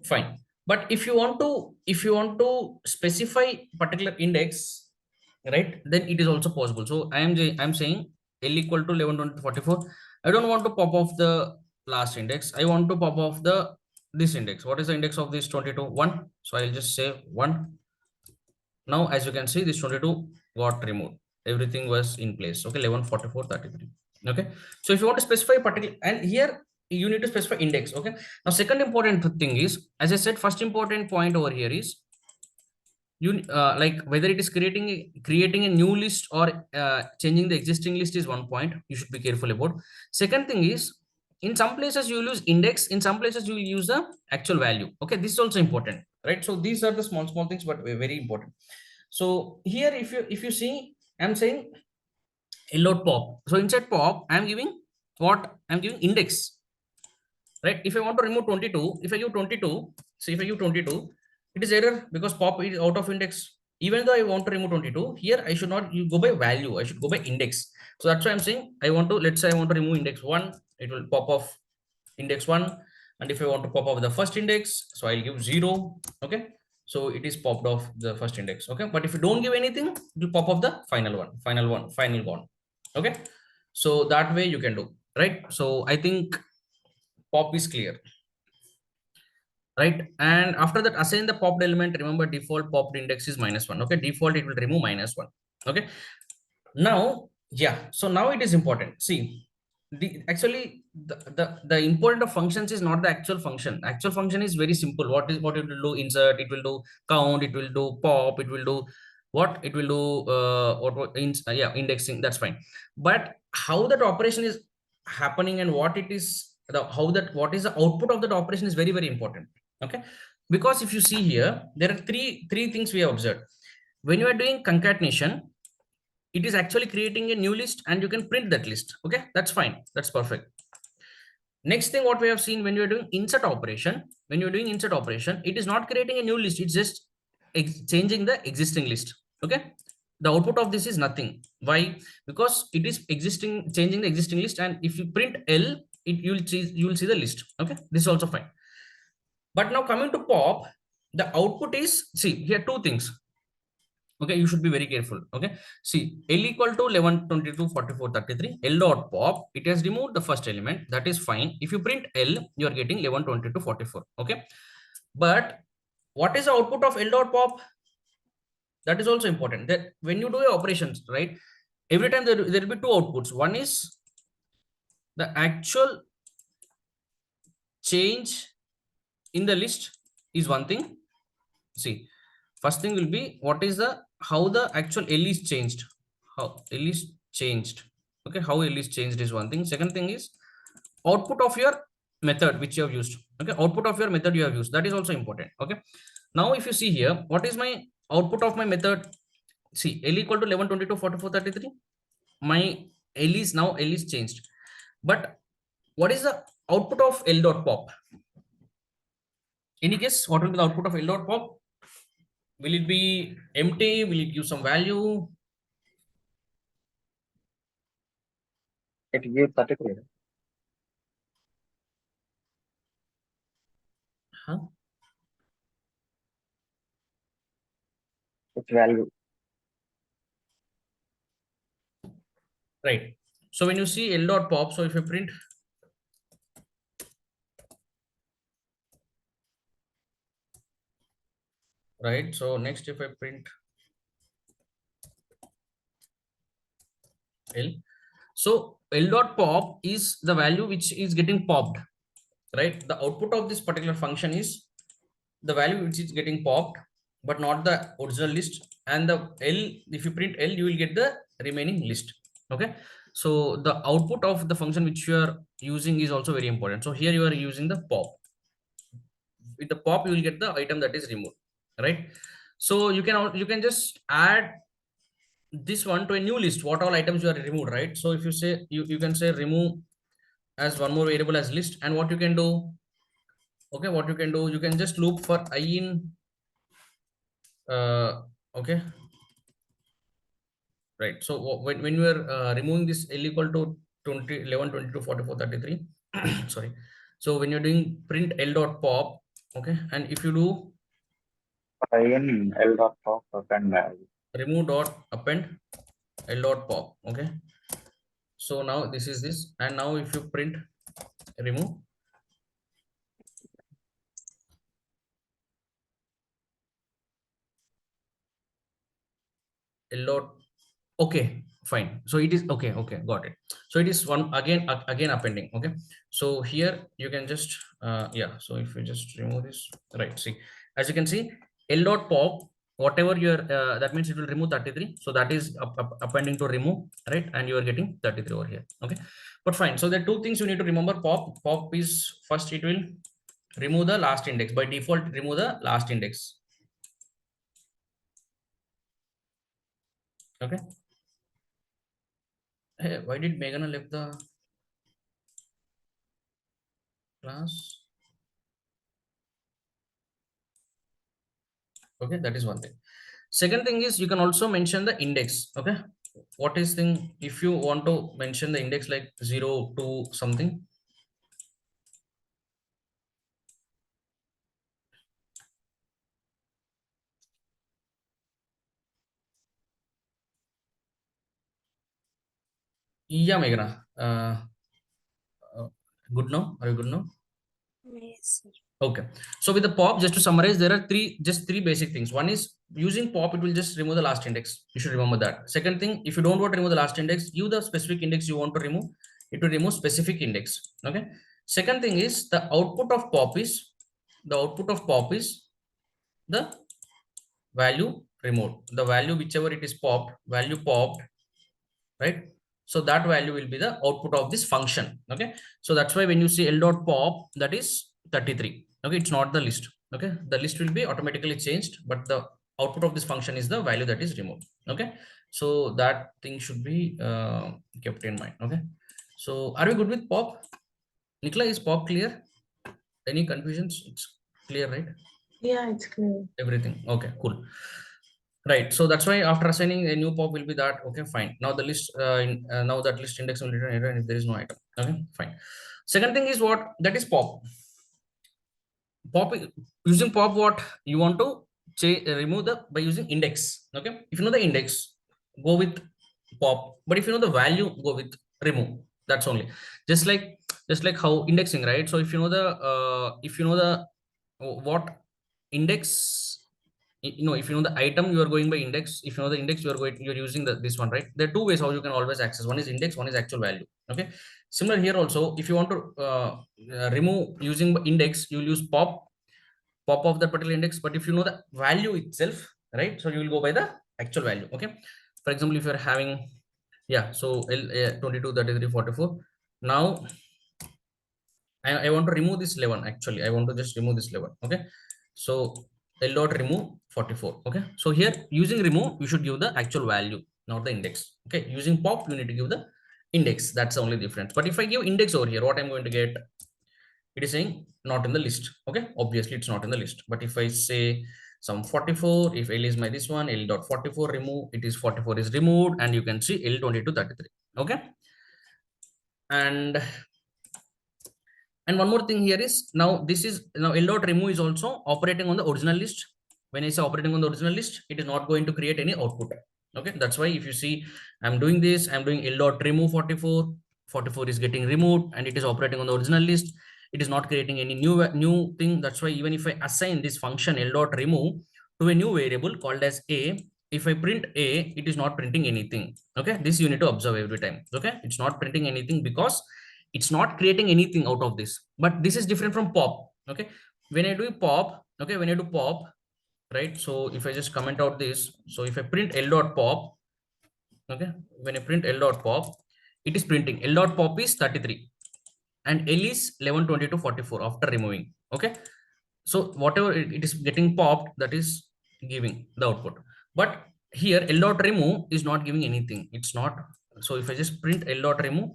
Fine. But if you want to specify particular index, right, then it is also possible. So I'm saying L equal to 11, 20, 44. I don't want to pop off the last index. I want to pop off the this index. What is the index of this 22? 1. So I'll just say 1. Now as you can see, this 22 got removed. Everything was in place. Okay. 11, 44, 33. Okay. So if you want to specify particular, and here you need to specify index. Okay. Now second important thing is, as I said, first important point over here is you like whether it is creating a new list or changing the existing list is one point you should be careful about. Second thing is, in some places you will use index, in some places you will use the actual value. Okay. This is also important, right? So these are the small things, but very important. So here if you see, I'm saying load pop. So inside pop, I'm giving what? I'm giving index, right? If I want to remove 22, if I give 22, so if I give 22, it is error because pop is out of index. Even though I want to remove 22, here I should not go by value, I should go by index. So that's why I'm saying I want to, let's say I want to remove index 1, it will pop off index 1. And if I want to pop off the first index, so I'll give 0. Okay. So it is popped off the first index. Okay. But if you don't give anything, it will pop off the final one, final one. Okay. So that way you can do, right? So I think pop is clear, right? And after that, assign the popped element. Remember, default popped index is -1. Okay. Default, it will remove -1. Okay. Now, yeah. So now it is important. See, the important of functions is not the actual function. Actual function is very simple. What it will do? Insert, it will do count, it will do pop, it will do what? It will do yeah, indexing. That's fine. But how that operation is happening and what it is, what is the output of that operation is very, very important. Okay. Because if you see here, there are three things we have observed. When you are doing concatenation, it is actually creating a new list and you can print that list. Okay, that's fine. That's perfect. Next thing what we have seen, when you're doing insert operation, it is not creating a new list. It's just changing the existing list. Okay. The output of this is nothing. Why? Because it is changing the existing list. And if you print L, you will see the list. Okay. This is also fine. But now coming to pop, the output is, see here, two things. Okay, you should be very careful. Okay, see, L equal to 11 22 44 33, L dot pop, it has removed the first element. That is fine. If you print L, you are getting 11 22 44. Okay, but what is the output of L dot pop? That is also important. That when you do your operations, right, every time there will be two outputs. One is the actual change in the list is one thing. See, first thing will be what is the how the actual L is changed, how L is changed. Okay, how L is changed is one thing. Second thing is output of your method which you have used. Okay, output of your method you have used, that is also important. Okay, now if you see here, what is my output of my method? See, L equal to 11 22 44 33. My L is now L is changed, but what is the output of L dot pop? Any guess what will be the output of L dot pop? Will it be empty? Will it give some value? It gives 33. Huh? Its value. Right. So when you see L dot pop, so if you print right, so next if I print L, so L dot pop is the value which is getting popped, right? The output of this particular function is the value which is getting popped, but not the original list. And the L, if you print L, you will get the remaining list. Okay, so the output of the function which you are using is also very important. So here you are using the pop. With the pop, you will get the item that is removed, right? So you can just add this one to a new list, what all items you are removed, right? So if you say you can say remove as one more variable as list, and what you can do, okay, what you can do, you can just loop for I in okay, right? So when you are removing this L equal to 20 11 22 44 33 sorry, so when you're doing print L dot pop, okay, and if you do In L dot pop and value. remove dot append L dot pop, okay, so now this is this, and now if you print remove L dot, okay, fine, so it is okay, okay, got it. So it is one again appending. Okay, so here you can just yeah, so if you just remove this, right, see, as you can see, L dot pop, whatever your that means it will remove 33, so that is appending to remove, right, and you are getting 33 over here. Okay, but fine, so there are two things you need to remember. Pop is, first it will remove the last index. By default, remove the last index. Okay, hey, why did Meghana left the class? Okay, that is one thing. Second thing is you can also mention the index. Okay, what is thing, if you want to mention the index like 0 to something, yeah, Meghana, good now, are you good now? Yes, sir. Okay, so with the pop, just to summarize, there are three basic things. One is using pop, it will just remove the last index. You should remember that. Second thing, if you don't want to remove the last index, give the specific index you want to remove. It will remove specific index. Okay. Second thing is the output of pop is the value removed. The value whichever it is popped, value popped, right? So that value will be the output of this function. Okay, so that's why when you see L dot pop, that is 33. Okay, it's not the list. Okay, the list will be automatically changed, but the output of this function is the value that is removed. Okay, so that thing should be kept in mind. Okay, so are we good with pop? Nikla, is pop clear? Any confusions? It's clear, right? Yeah, it's clear. Everything. Okay, cool. Right. So that's why after assigning a new pop will be that. Okay, fine. Now the list, now that list index will return error if there is no item. Okay, fine. Second thing is what? That is pop. Pop, using pop, what you want to remove the by using index. Okay, if you know the index, go with pop. But if you know the value, go with remove. That's only. Just like how indexing, right? So if you know the what index, if you know the item, you are going by index. If you know the index, you're using this one, right? There are two ways how you can always access. One is index, one is actual value. Okay, similar here also. If you want to remove using index, you'll use pop of that particular index. But if you know the value itself, right, so you will go by the actual value. Okay, for example, if you're having, yeah, so 22, 33, 44. Now I want to remove this 11. Actually, I want to just remove this 11. Okay, so L dot remove 44. Okay, so here using remove, you should give the actual value, not the index. Okay, using pop, you need to give the index. That's the only difference. But if I give index over here, what I'm going to get, it is saying not in the list. Okay, obviously it's not in the list. But if I say some 44, if L is my this one, L dot 44 remove, it is 44 is removed, and you can see L 22 33. Okay, and one more thing here is, now this is now L dot remove is also operating on the original list. When I say operating on the original list, it is not going to create any output. Okay, that's why if you see I'm doing this, I'm doing L dot remove 44, 44 is getting removed, and it is operating on the original list. It is not creating any new thing. That's why even if I assign this function L dot remove to a new variable called as a, if I print a, it is not printing anything. Okay, this you need to observe every time. Okay, it's not printing anything because it's not creating anything out of this. But this is different from pop. Okay, when I do pop, okay, when I do pop, right, so if I just comment out this, so if I print L dot pop, okay, when I print L dot pop, it is printing L dot pop is 33 and L is 11 22 44 after removing. Okay, so whatever it is getting popped, that is giving the output. But here L dot remove is not giving anything. It's not. So if I just print L dot remove,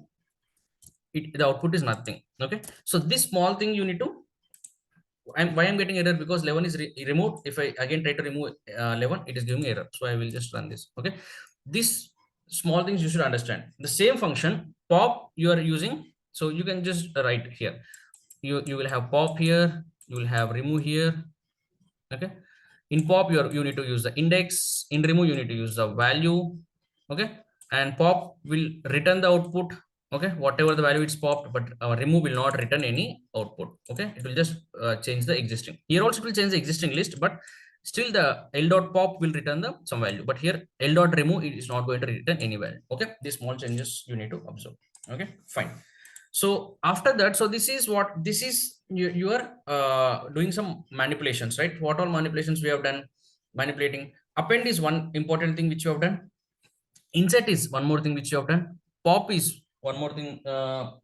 the output is nothing. Okay, so this small thing you need to, why I'm getting error, because 11 is removed. If I again try to remove 11, it is giving error. So I will just run this. Okay, this small things you should understand. The same function pop you are using, so you can just write here, you will have pop here, you will have remove here. Okay, in pop you need to use the index, in remove you need to use the value. Okay, and pop will return the output. Okay, whatever the value it's popped, but remove will not return any output. Okay, it will just change the existing. Here also it will change the existing list, but still the L dot pop will return the some value. But here L dot remove, it is not going to return any value. Okay, these small changes you need to observe. Okay, fine. So after that, so this is what this is, you are doing some manipulations, right? What all manipulations we have done? Manipulating. Append is one important thing which you have done. Insert is one more thing which you have done. Pop is one more thing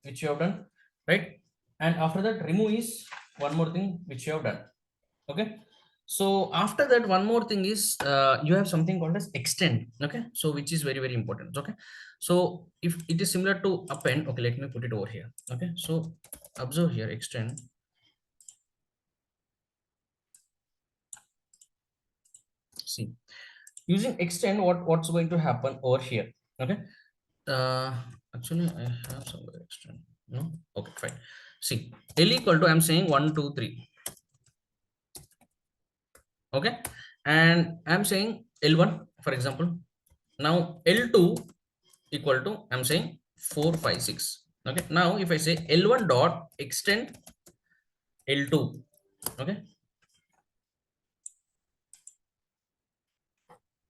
which you have done, right? And after that, remove is one more thing which you have done. Okay, so after that, one more thing is you have something called as extend. Okay, so which is very important. Okay, so if it is similar to append, okay, let me put it over here. Okay, so observe here, extend. See, using extend, what's going to happen over here? Okay, uh actually I have somewhere extend. No, okay, fine. See, L equal to, I'm saying 1 2 3. Okay, and I'm saying L1 for example. Now L2 equal to, I'm saying 4 5 6. Okay, now if I say L1 dot extend L2, okay,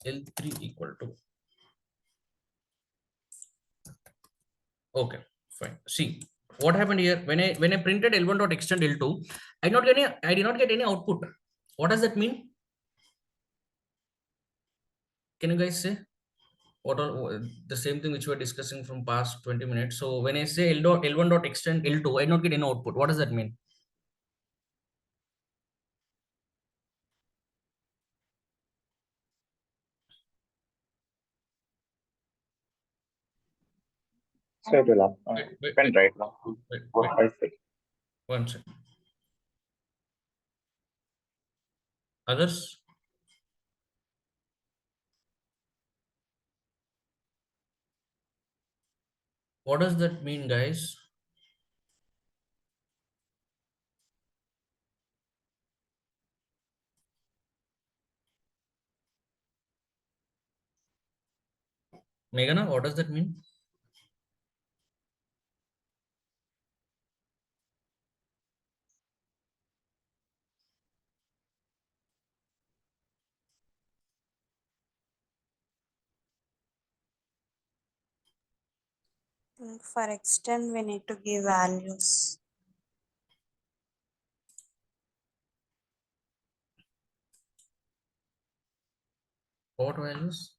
L3 equal to, okay, fine. See what happened here, when I printed L1 dot extend L2, I did not get any output. What does that mean? Can you guys say what are the same thing which we are discussing from past 20 minutes? So when I say L1 dot extend L2, I not get any output. What does that mean? So it will depend right now. wait, What I say. one second. Others? What does that mean, guys? Meghana, what does that mean? For extend, we need to give values. What values?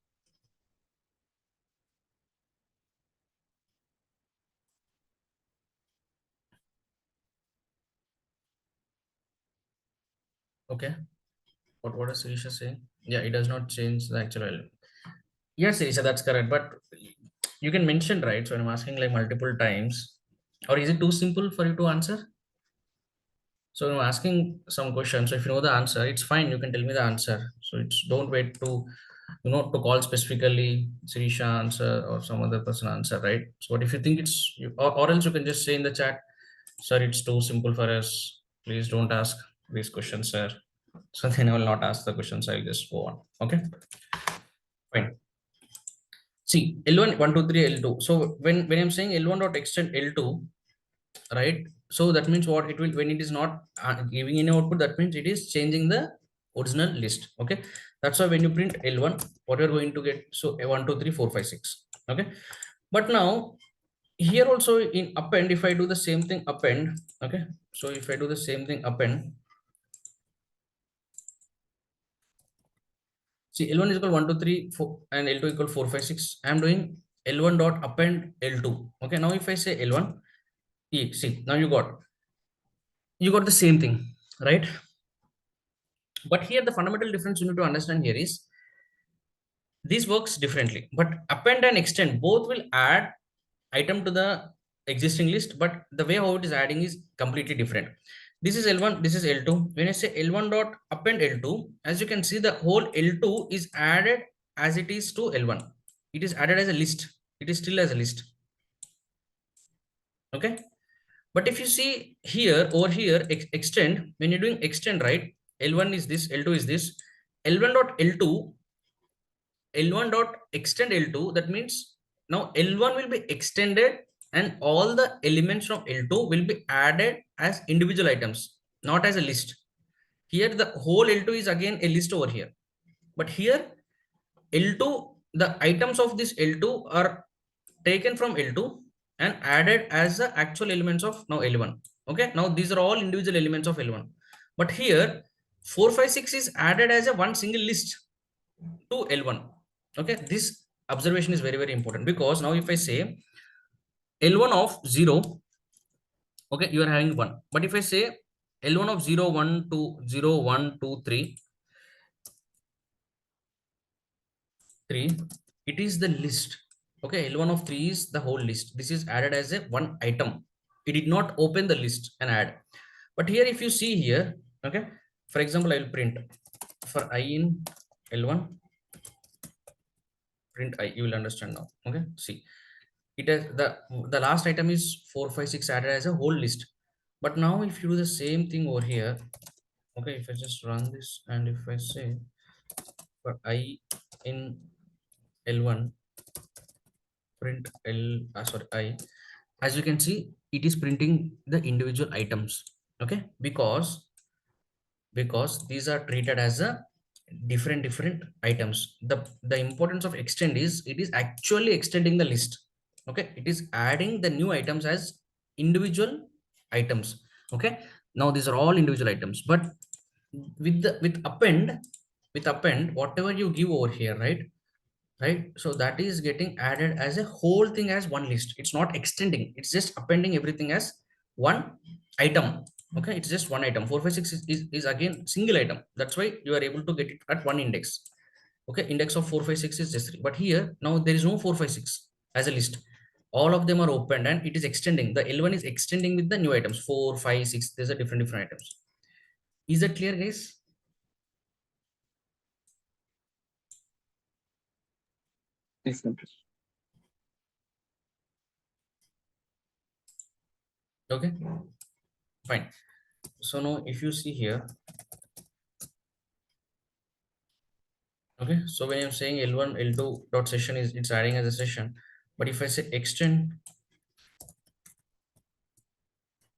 Okay. What is Sirisha saying? Yeah, it does not change the actual value. Yes, Sirisha, that's correct. But you can mention, right? So I'm asking like multiple times. Or is it too simple for you to answer? So I'm asking some questions. So if you know the answer, it's fine. You can tell me the answer. So it's don't wait to to call specifically Sirisha answer or some other person answer, right? So what if you think it's or else you can just say in the chat, sir, it's too simple for us. Please don't ask these questions, sir. So then I will not ask the questions. I'll just go on. Okay, fine. See, L1, 1, 2, 3, L2. So when I'm saying L1 dot extend L2, right? So that means what it will when it is not giving any output, that means it is changing the original list. Okay, that's why when you print L1, what you're going to get, so a 1, 2, 3, 4, 5, 6. Okay, but now here also in append, if I do the same thing append, okay, so if I do the same thing append, see L1 is equal 1, 2, 3, 4 and L2 equal 4, 5, 6. I'm doing L1 dot append L2. Okay, now if I say L1, see now you got the same thing, right? But here the fundamental difference you need to understand here is this works differently. But append and extend both will add item to the existing list, but the way how it is adding is completely different. This is L1, this is L2. When I say L1 dot append L2, as you can see, the whole L2 is added as it is to L1. It is added as a list. It is still as a list. Okay. But if you see here, over here, extend, when you're doing extend, right? L1 is this, L2 is this. L1 dot L2, L1 dot extend L2, that means now L1 will be extended and all the elements from L2 will be added as individual items, not as a list. Here the whole L2 is again a list over here. But here L2, the items of this L2 are taken from L2 and added as the actual elements of now L1. Okay, now these are all individual elements of L1. But here 4, 5, 6 is added as a one single list to L1. Okay, this observation is very, very important because now if I say L1 of 0, okay, you are having 1. But if I say L1 of 0, 1, 2, 0, 1, 2, 3, 3, it is the list. Okay, L1 of 3 is the whole list. This is added as a one item. It did not open the list and add. But here, if you see here, okay, for example, I will print for I in L1, print I, you will understand now. Okay, see, it has the last item is 4, 5, 6 added as a whole list. But now if you do the same thing over here, okay, if I just run this and if I say for I in L1, print I, as you can see, it is printing the individual items. Okay, because these are treated as a different items. The importance of extend is it is actually extending the list. Okay, it is adding the new items as individual items. Okay, now these are all individual items, but with append whatever you give over here, right, so that is getting added as a whole thing as one list. It's not extending, it's just appending everything as one item. Okay, it's just one item. 4, 5, 6 is again single item. That's why you are able to get it at one index. Okay, index of 4, 5, 6 is just 3. But here now there is no 4, 5, 6 as a list. all of them are opened and it is extending. The L1 is extending with the new items, 4, 5, 6. There's a different items. Is that clear, guys? Yes, sir. Okay, fine. So now if you see here, okay, so when I'm saying L1, L2 dot session is it's adding as a session, but if I say extend,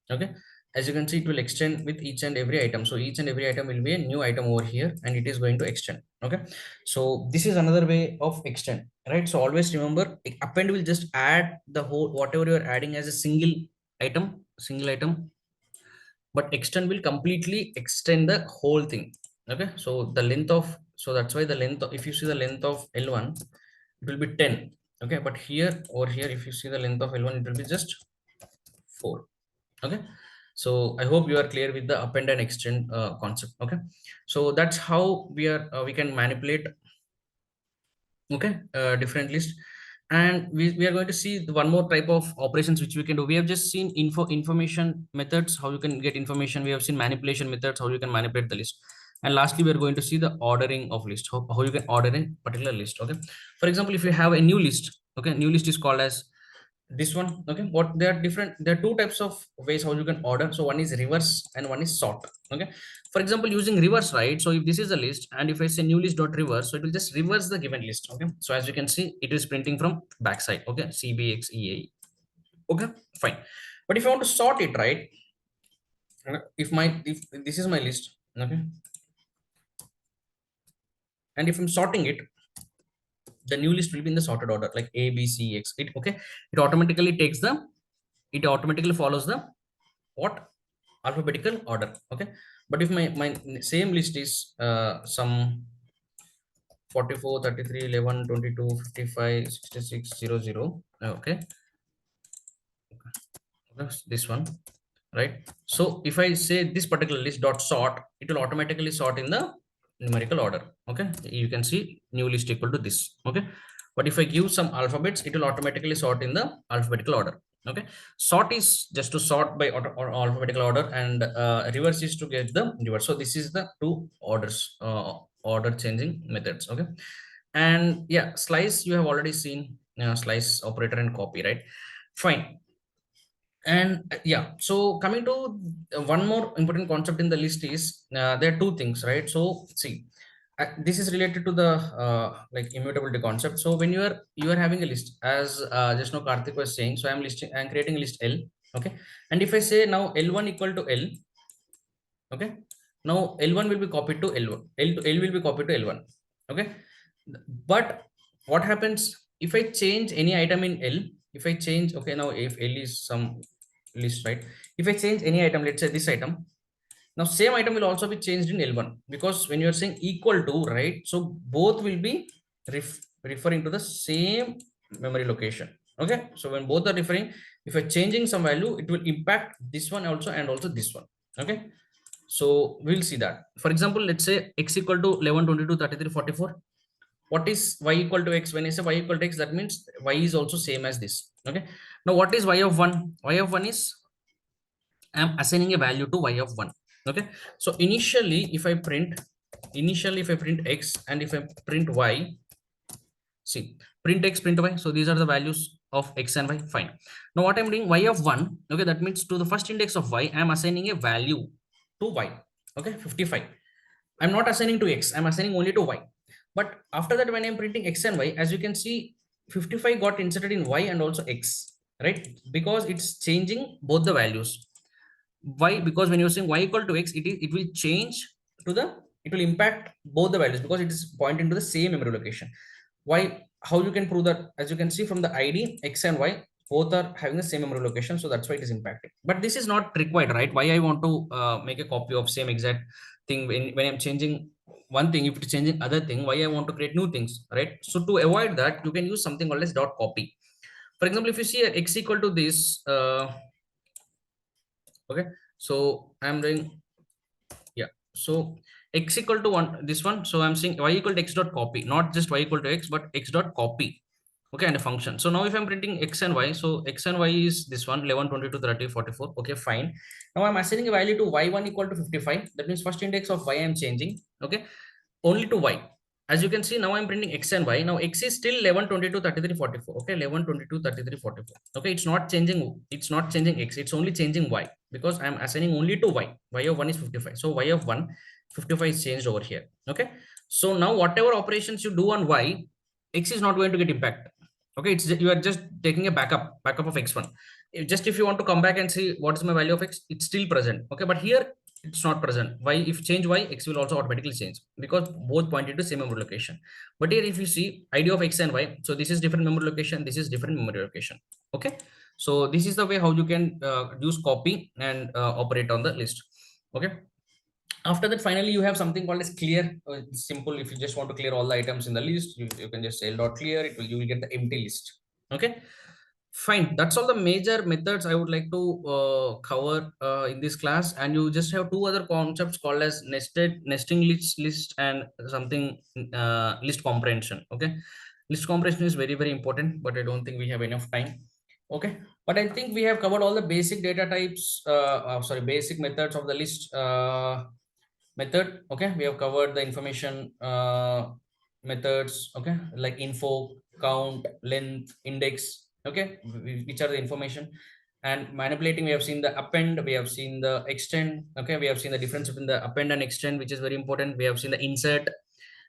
okay, as you can see, it will extend with each and every item. So each and every item will be a new item over here and it is going to extend. Okay, so this is another way of extend, right? So always remember, append will just add the whole whatever you're adding as a single item, but extend will completely extend the whole thing. Okay, so the length of, so that's why the length of, if you see the length of L1, it will be 10. Okay, but here over here, if you see the length of L1, it will be just 4. Okay, so I hope you are clear with the append and extend concept. Okay, so that's how we can manipulate, okay, different list. And we are going to see the one more type of operations which we can do. We have just seen information methods, how you can get information. We have seen manipulation methods, how you can manipulate the list. And lastly, we are going to see the ordering of list, how you can order a particular list. Okay, for example, if you have a new list, okay, new list is called as this one. Okay, what they are different, there are two types of ways how you can order. So one is reverse and one is sort. Okay, for example, using reverse, right? So if this is a list and if I say new list dot reverse, so it will just reverse the given list. Okay, so as you can see, it is printing from backside. Okay, cbxea. Okay, fine. But if I want to sort it, right, if this is my list, okay, and if I'm sorting it, the new list will be in the sorted order like a b c x. It, okay, it automatically takes the, it automatically follows the what, alphabetical order. Okay, but if my same list is some 44, 33, 11, 22, 55, 66, 00. Okay, that's this one, right? So if I say this particular list dot sort, it will automatically sort in the numerical order. Okay, you can see new list equal to this. Okay, but if I give some alphabets, it will automatically sort in the alphabetical order. Okay, sort is just to sort by order or alphabetical order, and reverse is to get the reverse. So this is the two orders, order changing methods. Okay, and yeah, slice you have already seen, slice operator and copy, right? Fine. And yeah, so coming to one more important concept in the list is, there are two things, right? So see, this is related to the like immutability concept. So when you are having a list, as just now Karthik was saying, so I'm creating a list L. Okay, and if I say now L1 equal to L, okay, now L1 will be copied to L1, L will be copied to L1. Okay, but what happens if I change any item in L? If I change, okay, now if L is some list, right? If I change any item, let's say this item, now same item will also be changed in L1, because when you're saying equal to, right, so both will be referring to the same memory location. Okay, so when both are referring, if I'm changing some value, it will impact this one also and also this one. Okay, so we'll see that. For example, let's say x equal to 11, 22, 33, 44. What is y equal to x? When I say y equal to x, that means y is also same as this. Okay, now what is y of 1? Y of 1 is, I'm assigning a value to y of 1. Okay, so initially if I print x, and if I print y, see, print x, print y, so these are the values of x and y. Fine. Now what I'm doing, y of 1, okay, that means to the first index of y, I'm assigning a value to y. Okay, 55. I'm not assigning to x, I'm assigning only to y. But after that, when I'm printing x and y, as you can see, 55 got inserted in y and also x, right? Because it's changing both the values. Why? Because when you're saying y equal to x, it will change to the, it will impact both the values because it is pointing to the same memory location. Why? How you can prove that? As you can see from the ID, x and y both are having the same memory location, so that's why it is impacting. But this is not required, right? Why I want to make a copy of same exact thing when I'm changing one thing, if it's changing other thing, why I want to create new things, right? So to avoid that, you can use something called as dot copy. For example, if you see x equal to this, okay, so I'm doing, yeah, so x equal to 1, this one, so I'm saying y equal to x dot copy, not just y equal to x, but x dot copy. Okay, and a function. So now if I'm printing x and y, so x and y is this one 11, 22, 30, 44. Okay, fine. Now I'm assigning a value to y1 equal to 55. That means first index of y I'm changing. Okay, only to y. As you can see, now I'm printing x and y. Now x is still 11, 22, 33, 44. Okay, 11, 22, 33, 44. Okay, it's not changing. It's not changing x. It's only changing y because I'm assigning only to y. Y of 1 is 55. So y of 1, 55 is changed over here. Okay. So now whatever operations you do on y, x is not going to get impacted. Okay, it's you are just taking a backup of x1. Just if you want to come back and see what is my value of x, it's still present. Okay, but here it's not present. Why? If change y, x will also automatically change because both pointed to same memory location. But here if you see id of x and y, so this is different memory location, this is different memory location. Okay, so this is the way how you can use copy and operate on the list. Okay, after that finally you have something called as clear. It's simple. If you just want to clear all the items in the list, you can just say dot clear. You will get the empty list. Okay, fine. That's all the major methods I would like to cover in this class. And you just have two other concepts called as nesting list and something list comprehension. Okay, list comprehension is very very important, but I don't think we have enough time. Okay, but I think we have covered all the basic data types, sorry, basic methods of the list method. Okay, we have covered the information methods. Okay, like info, count, length, index. Okay, which are the information. And manipulating, we have seen the append, we have seen the extend. Okay, we have seen the difference between the append and extend, which is very important. We have seen the insert,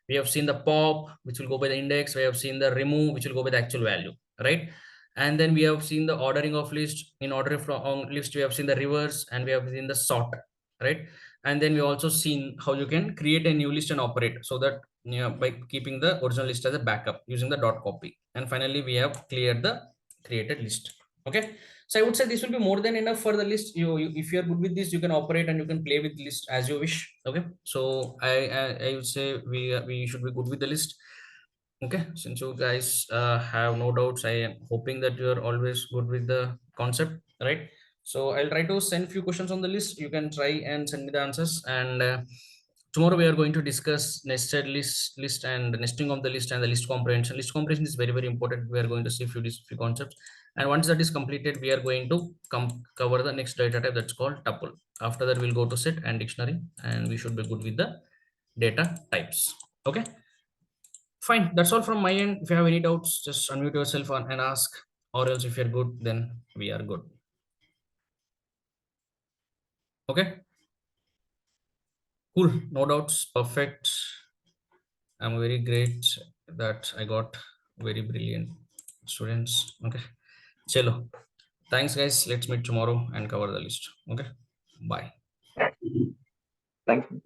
we have seen the pop, which will go by the index. We have seen the remove, which will go by the actual value, right? And then we have seen the ordering of list. In order from list, we have seen the reverse, and we have seen the sort, right? And then we also seen how you can create a new list and operate, so that, you know, by keeping the original list as a backup using the dot copy. And finally we have cleared the created list. Okay, so I would say this will be more than enough for the list. If you are good with this, you can operate and you can play with list as you wish. Okay, so I would say we should be good with the list. Okay, since you guys have no doubts, I am hoping that you are always good with the concept, right? So I'll try to send few questions on the list. You can try and send me the answers. And tomorrow we are going to discuss nested list and nesting of the list and the list comprehension. List comprehension is very very important. We are going to see few concepts. And once that is completed, we are going to cover the next data type, that's called tuple. After that, we'll go to set and dictionary, and we should be good with the data types. Okay, fine. That's all from my end. If you have any doubts, just unmute yourself and ask, or else if you're good, then we are good. Okay, cool. No doubts. Perfect. I'm very great that I got very brilliant students. Okay, chalo. Thanks, guys. Let's meet tomorrow and cover the list. Okay, bye. Thank you.